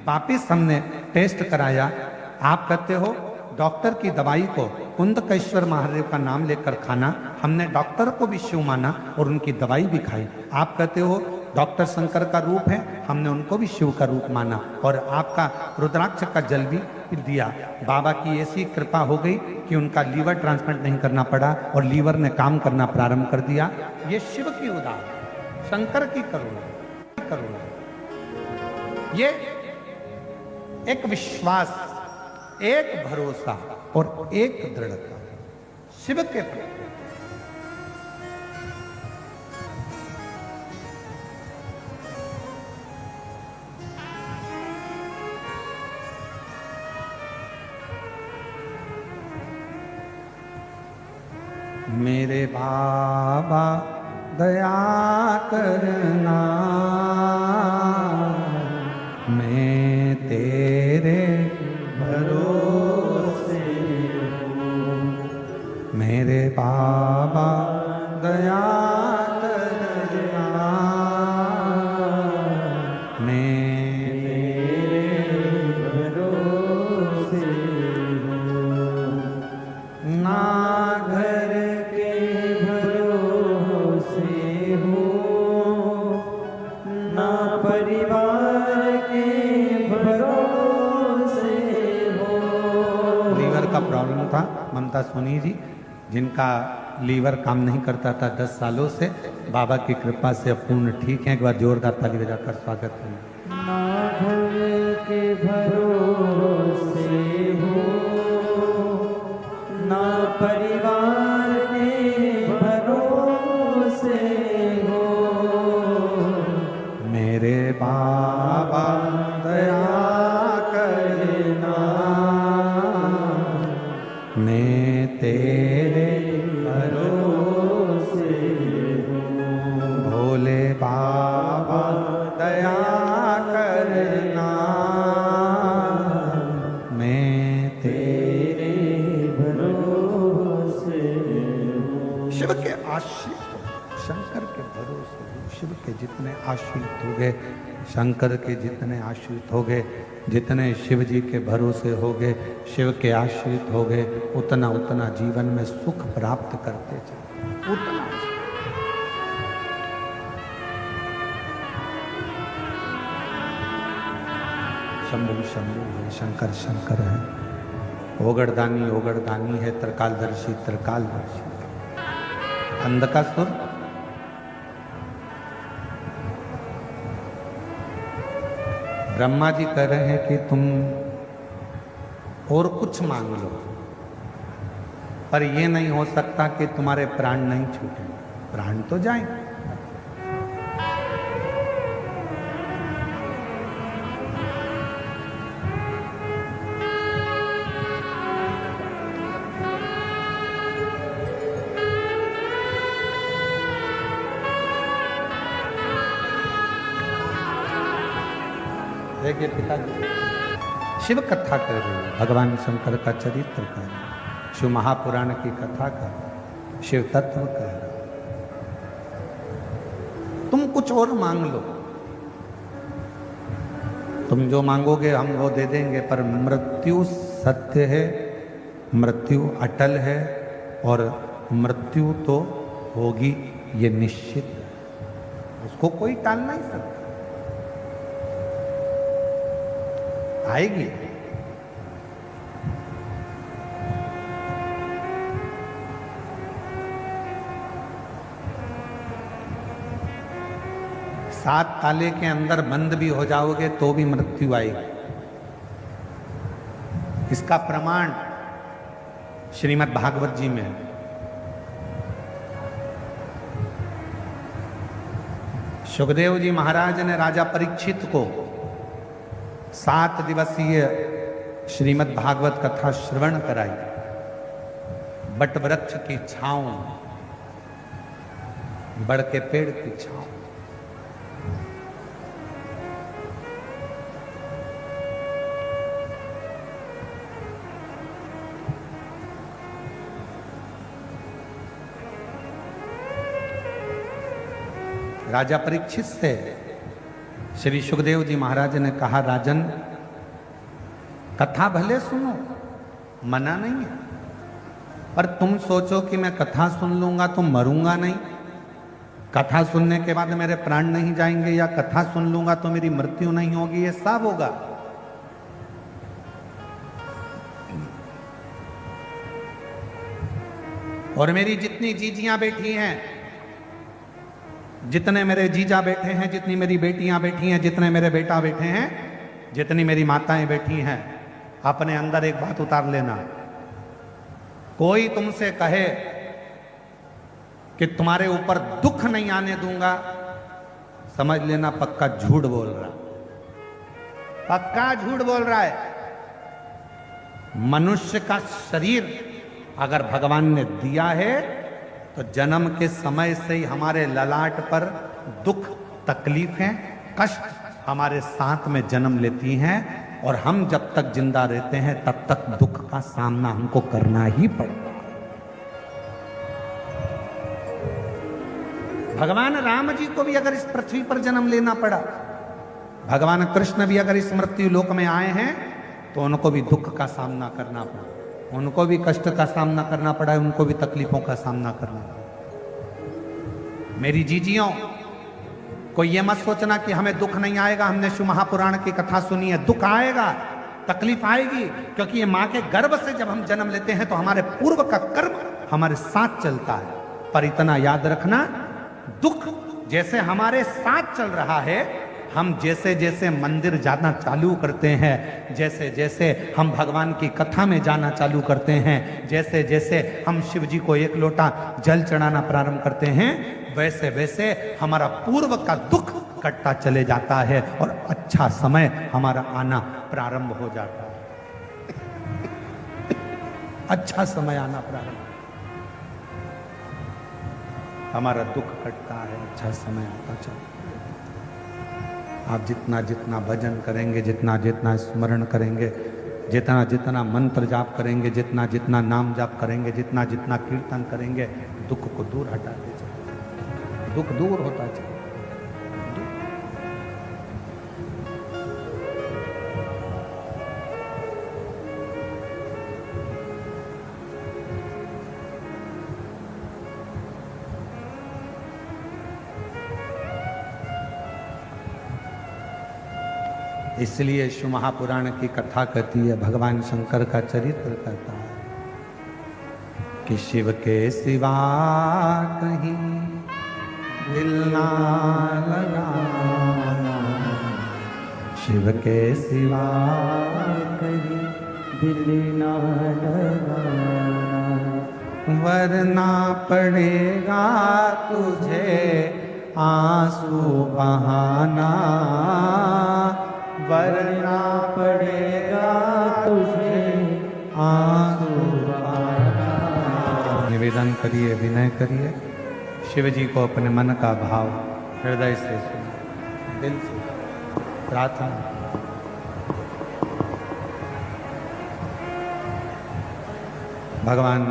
वापिस हमने टेस्ट कराया। आप कहते हो डॉक्टर की दवाई को कुंदकेश्वर महादेव का नाम लेकर खाना, हमने डॉक्टर को भी शिव माना और उनकी दवाई भी खाई। आप कहते हो डॉक्टर शंकर का रूप है, हमने उनको भी शिव का रूप माना और आपका रुद्राक्ष का जल भी दिया। बाबा की ऐसी कृपा हो गई कि उनका लीवर ट्रांसप्लांट नहीं करना पड़ा और लीवर ने काम करना प्रारंभ कर दिया। ये शिव की उदाहरण, शंकर की करुणा। ये एक विश्वास, एक भरोसा और एक दृढ़ता शिव के प्रति। मेरे बाबा दया करना, मैं तेरे भरोसे हूँ। मेरे बाबा दया करना, मैं तेरे भरोसे हूँ। ना घर के भरोसे हूँ, ना परिवार के भरोसे हूँ। लीवर का प्रॉब्लम था ममता सोनी जी, जिनका लीवर काम नहीं करता था 10 सालों से, बाबा की कृपा से पूर्ण ठीक है। एक बार जोरदार ताली बजाकर स्वागत करें। ना घर के भरोसे हो, ना परिवार के भरोसे हो। मेरे बाबा दया करना, मैं तेरे भरोसे हो। भोले बाबा दया करना, मैं तेरे भरोसे हो। शिव के आश्रित, शंकर के भरोसे, शिव के जितने आश्रित हो गए, शंकर के जितने आश्रित हो गए, जितने शिव जी के भरोसे हो गए, शिव के आश्रित हो गए, उतना उतना जीवन में सुख प्राप्त करते चले। उतना शंभु शंभु है, शंकर शंकर है, ओगड़दानी ओगड़दानी है, त्रिकालदर्शी त्रिकालदर्शी। अंधकासुर ब्रह्मा जी कह रहे हैं कि तुम और कुछ मांग लो, पर यह नहीं हो सकता कि तुम्हारे प्राण नहीं छूटे। प्राण तो जाए। देखिए पिताजी शिव कथा कर रही है, भगवान शंकर का चरित्र कर रही है, शिव महापुराण की कथा कर रही है, शिव तत्व कर रही है। तुम कुछ और मांग लो, तुम जो मांगोगे हम वो दे देंगे, पर मृत्यु सत्य है, मृत्यु अटल है और मृत्यु तो होगी, ये निश्चित है, उसको कोई टाल नहीं सकता, आएगी। सात ताले के अंदर बंद भी हो जाओगे तो भी मृत्यु आएगी। इसका प्रमाण श्रीमद् भागवत जी में है। सुखदेव जी महाराज ने राजा परीक्षित को 7 दिवसीय श्रीमद् भागवत कथा श्रवण कराई। बट वृक्ष की छांव, बड़ के पेड़ की छांव। राजा परीक्षित से श्री सुखदेव जी महाराज ने कहा, राजन कथा भले सुनो, मना नहीं है, पर तुम सोचो कि मैं कथा सुन लूंगा तो मरूंगा नहीं, कथा सुनने के बाद मेरे प्राण नहीं जाएंगे, या कथा सुन लूंगा तो मेरी मृत्यु नहीं होगी, ये सब होगा। और मेरी जितनी जीजियां बैठी हैं, जितने मेरे जीजा बैठे हैं, जितनी मेरी बेटियां बैठी हैं, जितने मेरे बेटा बैठे हैं, जितनी मेरी माताएं बैठी हैं, अपने अंदर एक बात उतार लेना। कोई तुमसे कहे कि तुम्हारे ऊपर दुख नहीं आने दूंगा, समझ लेना पक्का झूठ बोल रहा, पक्का झूठ बोल रहा है। मनुष्य का शरीर अगर भगवान ने दिया है तो जन्म के समय से ही हमारे ललाट पर दुख, तकलीफें, कष्ट हमारे साथ में जन्म लेती हैं, और हम जब तक जिंदा रहते हैं तब तक दुख का सामना हमको करना ही पड़ता है। भगवान राम जी को भी अगर इस पृथ्वी पर जन्म लेना पड़ा, भगवान कृष्ण भी अगर इस मृत्यु लोक में आए हैं तो उनको भी दुख का सामना करना पड़ा, उनको भी कष्ट का सामना करना पड़ा है, उनको भी तकलीफों का सामना करना पड़ा। मेरी जीजियों, कोई ये मत सोचना कि हमें दुख नहीं आएगा, हमने शिव महापुराण की कथा सुनी है। दुख आएगा, तकलीफ आएगी, क्योंकि ये माँ के गर्भ से जब हम जन्म लेते हैं तो हमारे पूर्व का कर्म हमारे साथ चलता है। पर इतना याद रखना, दुख जैसे हमारे साथ चल रहा है, हम जैसे जैसे मंदिर जाना चालू करते हैं, जैसे जैसे हम भगवान की कथा में जाना चालू करते हैं, जैसे जैसे हम शिव जी को 1 लोटा जल चढ़ाना प्रारंभ करते हैं, वैसे वैसे हमारा पूर्व का दुख कटता चले जाता है और अच्छा समय हमारा आना प्रारंभ हो जाता है। अच्छा समय आना प्रारंभ, हमारा दुख कटता है, अच्छा समय आता चलता है। आप जितना जितना भजन करेंगे, जितना जितना स्मरण करेंगे, जितना जितना मंत्र जाप करेंगे, जितना जितना नाम जाप करेंगे, जितना जितना कीर्तन करेंगे, दुख को दूर हटाते चले, दुख दूर होता चले। इसलिए शिव महापुराण की कथा कहती है, भगवान शंकर का चरित्र कहता है कि शिव के सिवा कहीं दिल ना लगाना, शिव के सिवा कहीं दिल ना लगाना, वरना पड़ेगा तुझे आंसू बहाना, वरना पड़ेगा तुझे आंसू बहाना। निवेदन करिए, विनय करिए, शिव जी को अपने मन का भाव हृदय से सुनिए, दिल से प्रार्थना। भगवान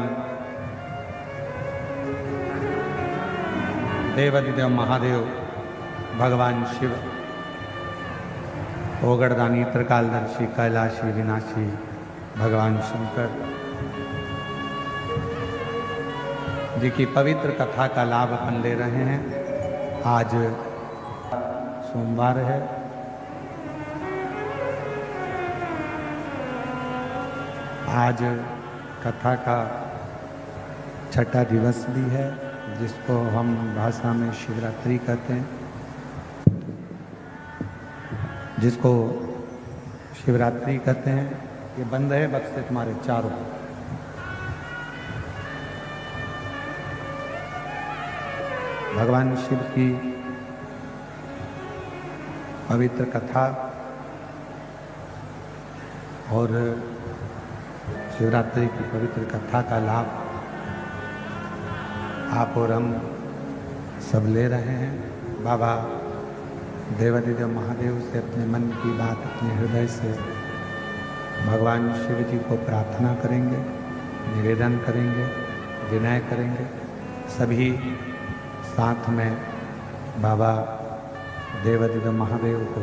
देवादिदेव महादेव, भगवान शिव, ओगड़दानी, त्रिकालदर्शी, कैलाशी, विनाशी भगवान शंकर जी की पवित्र कथा का लाभ अपन ले रहे हैं। आज सोमवार है, आज कथा का 6ठा दिवस भी है, जिसको हम भाषा में शिवरात्रि कहते हैं, जिसको शिवरात्रि कहते हैं। ये बंद है बक्से तुम्हारे चारों। भगवान शिव की पवित्र कथा और शिवरात्रि की पवित्र कथा का लाभ आप और हम सब ले रहे हैं। बाबा देवादिदेव महादेव से अपने मन की बात अपने हृदय से भगवान शिव जी को प्रार्थना करेंगे, निवेदन करेंगे, विनय करेंगे। सभी साथ में बाबा देवादिदेव महादेव को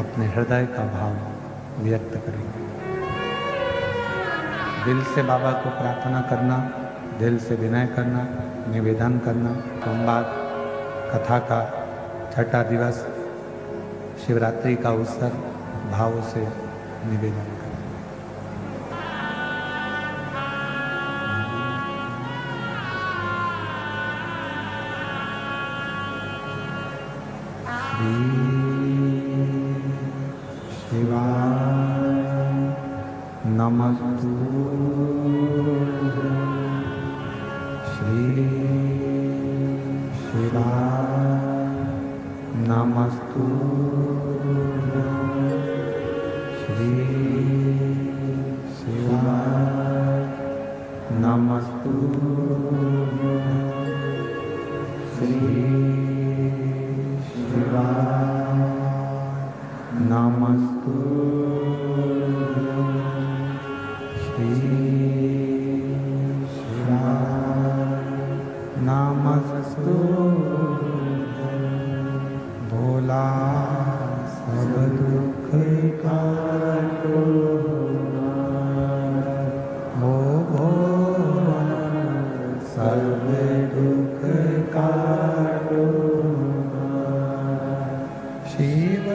अपने हृदय का भाव व्यक्त करेंगे। दिल से बाबा को प्रार्थना करना, दिल से विनय करना, निवेदन करना। सोमवार कथा का छठा दिवस, शिवरात्रि का अवसर भाव से निवेदन करना। श्री शिवाय नमस्तु। श्री शिवाय नमस्तु। श्री शिवाय नमस्तु। नमस्तु। भोला सब दुख काटो, हो भोला सब दुख काटो। शिव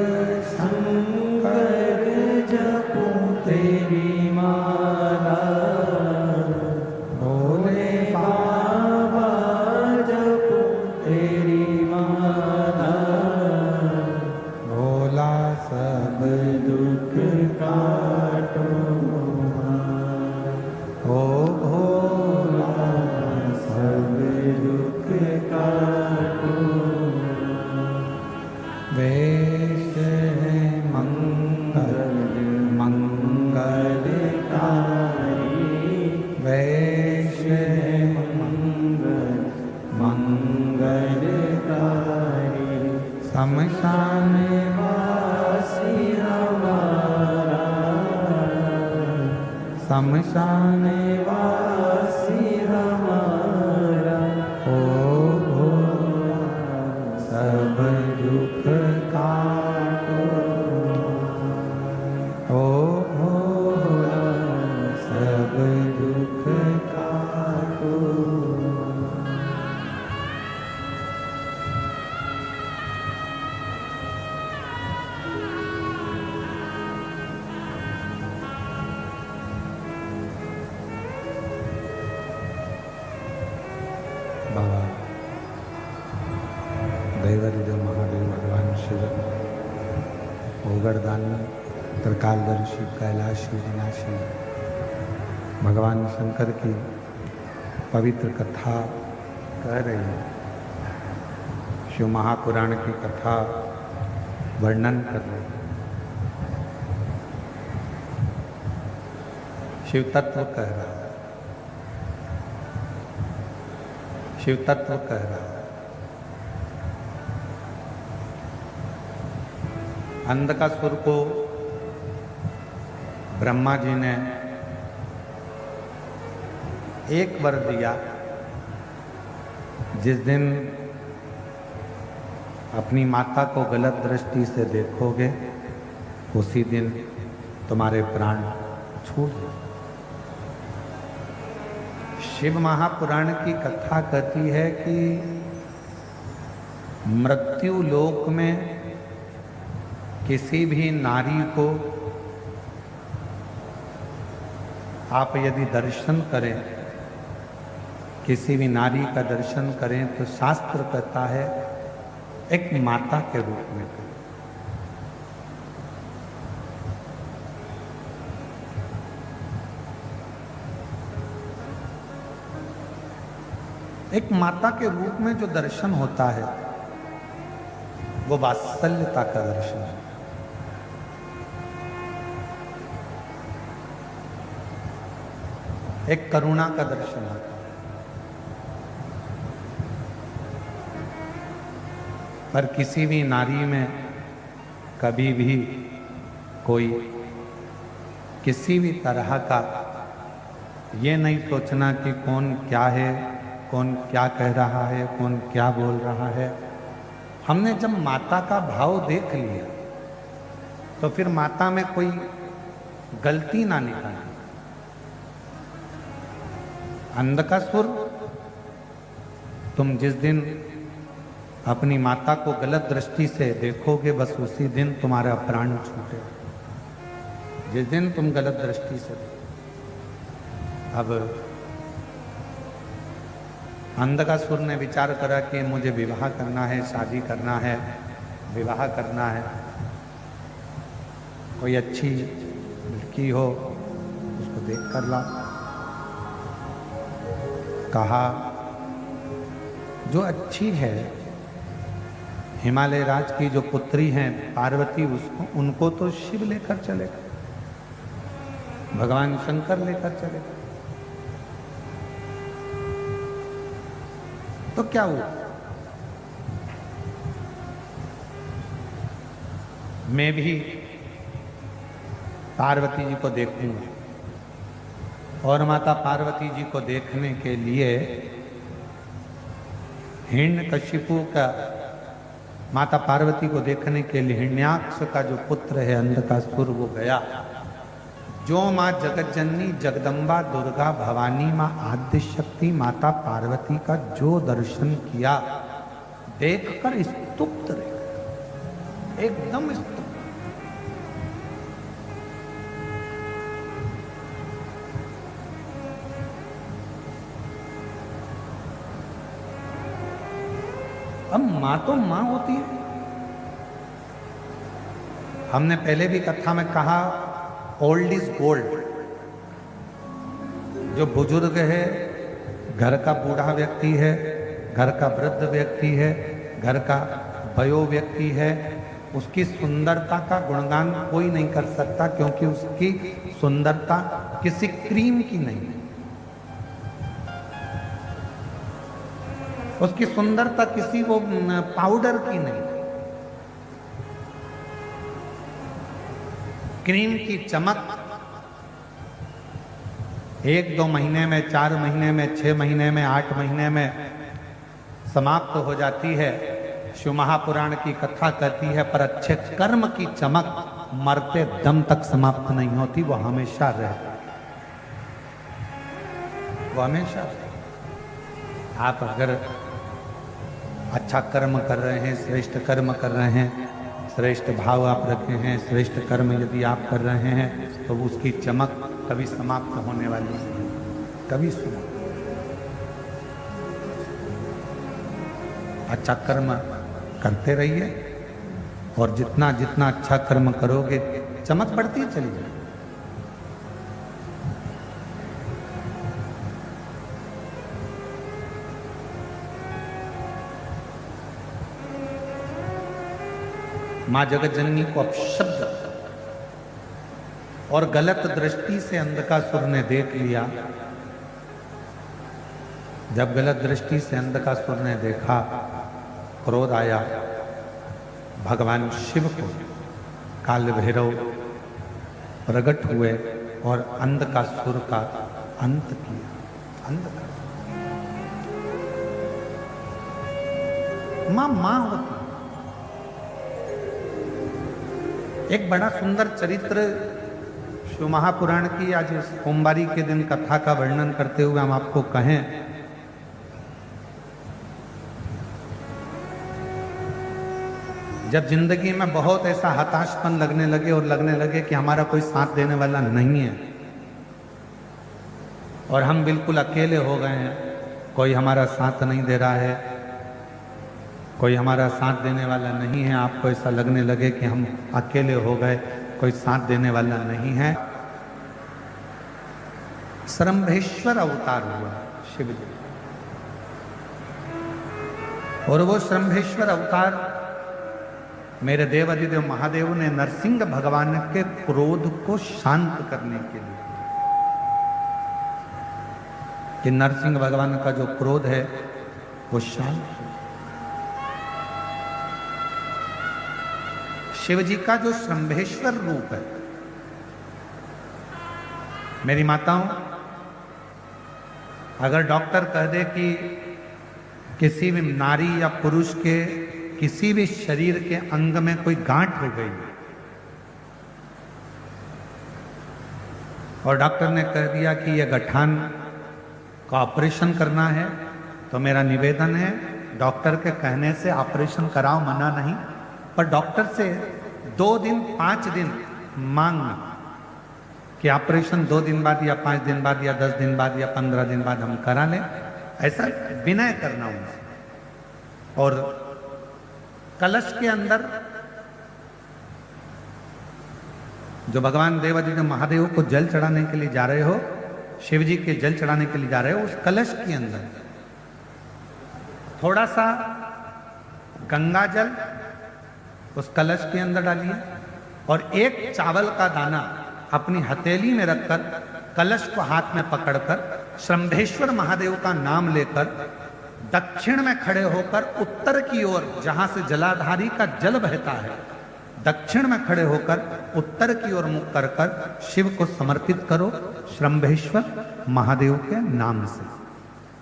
शंकर जपो तेरी माला, भोले बाबा जपो तेरी माला। भोला सब दुख काटो, ओ भोला सब दुख काटो। वेश है मंगल मंगलकारी, वेश है मंगल मंगलकारी। शमशान वासी हमारा, शमशान वासी हमारा। ओ भोला सब दुख काटो, ओ भोला सब दुख काटो। बाबा देवादिदेव महादेव भगवान शिव ओगरदानी, त्रिकालदर्शी, कैलाशी, विनाशी भगवान शंकर की पवित्र कथा कह रही है। शिव महापुराण की कथा वर्णन कर रही है। शिव तत्व कह रहा है, शिव तत्व कह रहा है। अंधकासुर को ब्रह्मा जी ने एक वर दिया, जिस दिन अपनी माता को गलत दृष्टि से देखोगे उसी दिन तुम्हारे प्राण छूट जाए। शिव महापुराण की कथा कहती है कि मृत्यु लोक में किसी भी नारी को आप यदि दर्शन करें, किसी भी नारी का दर्शन करें तो शास्त्र कहता है एक माता के रूप में करें। एक माता के रूप में जो दर्शन होता है वो वात्सल्यता का दर्शन है। एक करुणा का दर्शन आता है। पर किसी भी नारी में कभी भी कोई किसी भी तरह का ये नहीं सोचना कि कौन क्या है, कौन क्या कह रहा है, कौन क्या बोल रहा है। हमने जब माता का भाव देख लिया तो फिर माता में कोई गलती ना निकालनी। अंधकासुर, तुम जिस दिन अपनी माता को गलत दृष्टि से देखोगे बस उसी दिन तुम्हारा प्राण छूटे। जिस दिन तुम गलत दृष्टि से देखो। अब अंधकासुर ने विचार करा कि मुझे विवाह करना है, शादी करना है, विवाह करना है, कोई अच्छी लड़की हो उसको देख कर ला। कहा जो अच्छी है, हिमालय राज की जो पुत्री हैं पार्वती, उसको उनको तो शिव लेकर चलेगा, भगवान शंकर लेकर चलेगा। तो क्या हुआ? मैं भी पार्वती जी को देखूंगा। और माता पार्वती जी को देखने के लिए हिरण्यकशिपु का, माता पार्वती को देखने के लिए हिरण्याक्ष का जो पुत्र है अंधकासुर, वो गया। जो माँ जगत जननी जगदम्बा दुर्गा भवानी माँ आद्य शक्ति माता पार्वती का जो दर्शन किया, देखकर स्तुप्त रह गया, एकदम स्तुप्त। अब माँ तो माँ होती है। हमने पहले भी कथा में कहा, ओल्ड इज गोल्ड। जो बुजुर्ग है, घर का बूढ़ा व्यक्ति है, घर का वृद्ध व्यक्ति है, घर का वयो व्यक्ति है, उसकी सुंदरता का गुणगान कोई नहीं कर सकता, क्योंकि उसकी सुंदरता किसी क्रीम की नहीं, उसकी सुंदरता किसी वो पाउडर की नहीं। क्रीम की चमक 1-2 महीने में, 4 महीने में, 6 महीने में, 8 महीने में समाप्त हो जाती है। शिव महापुराण की कथा कहती है, पर अच्छे कर्म की चमक मरते दम तक समाप्त नहीं होती, वो हमेशा रहती, वो हमेशा रहती। आप अगर अच्छा कर्म कर रहे हैं, श्रेष्ठ कर्म कर रहे हैं, श्रेष्ठ भाव आप रखे हैं, श्रेष्ठ कर्म यदि आप कर रहे हैं, तो उसकी चमक कभी समाप्त होने वाली नहीं, कभी समाप्त। अच्छा कर्म करते रहिए, और जितना जितना अच्छा कर्म करोगे चमक बढ़ती चली जाए। माँ जगत जननी को अपशब्द और गलत दृष्टि से अंधकासुर ने देख लिया। जब गलत दृष्टि से अंधकासुर ने देखा, क्रोध आया, भगवान शिव को काल भैरव प्रकट हुए और अंधकासुर का अंत किया। माँ माँ होती। एक बड़ा सुंदर चरित्र शिव महापुराण की आज सोमवारी के दिन कथा का वर्णन करते हुए हम आपको कहें, जब जिंदगी में बहुत ऐसा हताशपन लगने लगे और लगने लगे कि हमारा कोई साथ देने वाला नहीं है और हम बिल्कुल अकेले हो गए हैं, कोई हमारा साथ नहीं दे रहा है, कोई हमारा साथ देने वाला नहीं है, आपको ऐसा लगने लगे कि हम अकेले हो गए, कोई साथ देने वाला नहीं है, श्रम्भेश्वर अवतार हुआ शिव जी। और वो श्रम्भेश्वर अवतार मेरे देव अधिदेव महादेव ने नरसिंह भगवान के क्रोध को शांत करने के लिए, कि नरसिंह भगवान का जो क्रोध है वो शांत। शिव जी का जो श्रंभेश्वर रूप है, मेरी माताओं, अगर डॉक्टर कह दे कि किसी भी नारी या पुरुष के किसी भी शरीर के अंग में कोई गांठ हो गई और डॉक्टर ने कह दिया कि यह गठान का ऑपरेशन करना है, तो मेरा निवेदन है डॉक्टर के कहने से ऑपरेशन कराओ, मना नहीं, पर डॉक्टर से 2 दिन 5 दिन मांगना कि ऑपरेशन 2 दिन बाद या 5 दिन बाद या 10 दिन बाद या 15 दिन बाद हम करा लें, ऐसा विनय करना उनसे। और कलश के अंदर जो भगवान देवाधिदेव महादेव को जल चढ़ाने के लिए जा रहे हो, शिव जी के जल चढ़ाने के लिए जा रहे हो, उस कलश के अंदर थोड़ा सा गंगा जल उस कलश के अंदर डालिए और एक चावल का दाना अपनी हथेली में रखकर कलश को हाथ में पकड़कर श्रंभेश्वर महादेव का नाम लेकर दक्षिण में खड़े होकर उत्तर की ओर, जहां से जलाधारी का जल बहता है, दक्षिण में खड़े होकर उत्तर की ओर मुख कर कर शिव को समर्पित करो श्रंभेश्वर महादेव के नाम से।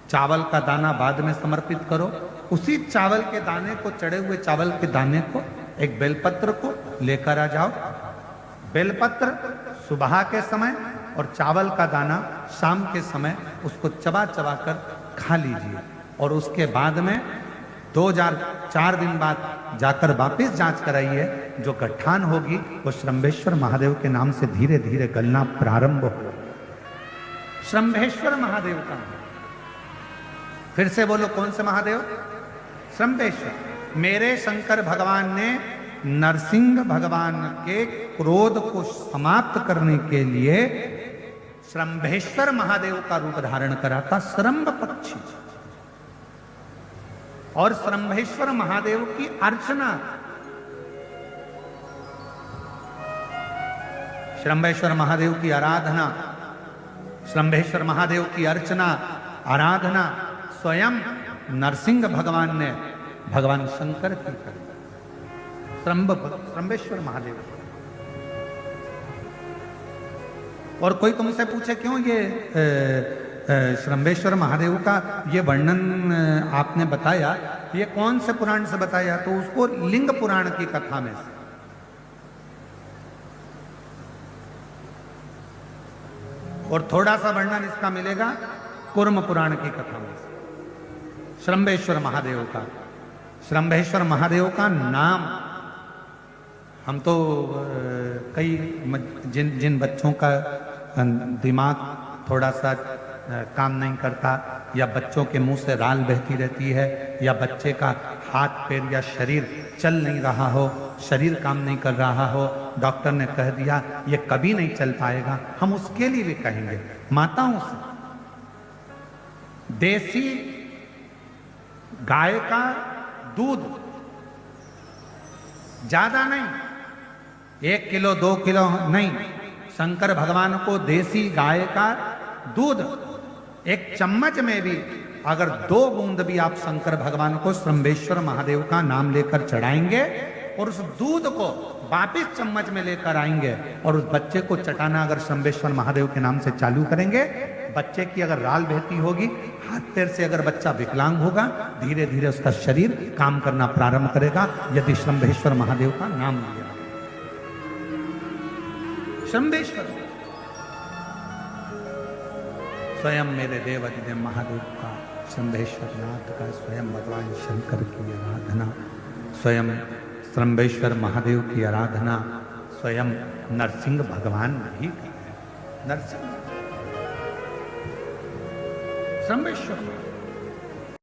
चावल का दाना बाद में समर्पित करो। उसी चावल के दाने को, चढ़े हुए चावल के दाने को, एक बेलपत्र को लेकर आ जाओ। बेलपत्र सुबह के समय और चावल का दाना शाम के समय उसको चबा चबा कर खा लीजिए और उसके बाद में 4 दिन बाद जाकर वापस जांच कराइए। जो गठान होगी वो श्रंभेश्वर महादेव के नाम से धीरे धीरे गलना प्रारंभ हो। श्रंभेश्वर महादेव का, फिर से बोलो, कौन से महादेव? श्रंभेश्वर। मेरे शंकर भगवान ने नरसिंह भगवान के क्रोध को समाप्त करने के लिए श्रंभेश्वर महादेव का रूप धारण करा था, श्रंभ पक्षी। और श्रंभेश्वर महादेव की अर्चना, श्रंभेश्वर महादेव की आराधना, श्रंभेश्वर महादेव की अर्चना, आराधना स्वयं नरसिंह भगवान ने भगवान शंकर की करी। श्रंभेश्वर महादेव। और कोई तुमसे पूछे क्यों ये श्रंभेश्वर महादेव का ये वर्णन आपने बताया, ये कौन से पुराण से बताया? तो उसको लिंग पुराण की कथा में से। और थोड़ा सा वर्णन इसका मिलेगा कूर्म पुराण की कथा में से। श्रंभेश्वर महादेव का, श्रंभेश्वर महादेव का नाम, हम तो कई जिन बच्चों का दिमाग थोड़ा सा काम नहीं करता, या बच्चों के मुंह से राल बहती रहती है, या बच्चे का हाथ पैर या शरीर चल नहीं रहा हो, शरीर काम नहीं कर रहा हो, डॉक्टर ने कह दिया ये कभी नहीं चल पाएगा, हम उसके लिए भी कहेंगे माताओं से, देसी गाय का दूध, ज्यादा नहीं, 1 किलो 2 किलो नहीं, शंकर भगवान को देसी गाय का दूध 1 चम्मच में भी अगर 2 बूंद भी आप शंकर भगवान को श्रंभेश्वर महादेव का नाम लेकर चढ़ाएंगे और उस दूध को वापिस चम्मच में लेकर आएंगे और उस बच्चे को चटाना अगर श्रंभेश्वर महादेव के नाम से चालू करेंगे, बच्चे की अगर राल बहती होगी, हाथ पैर से अगर बच्चा विकलांग होगा, धीरे धीरे उसका शरीर काम करना प्रारंभ करेगा यदि श्रंभेश्वर महादेव का नाम लिया। श्रंभेश्वर स्वयं मेरे देव अधिदेव महादेव का, श्रंभेश्वर नाथ का, स्वयं भगवान शंकर की आराधना, स्वयं श्रंभेश्वर महादेव की आराधना स्वयं नरसिंह भगवान भी की है। नरसिंह श्रंभेश्वर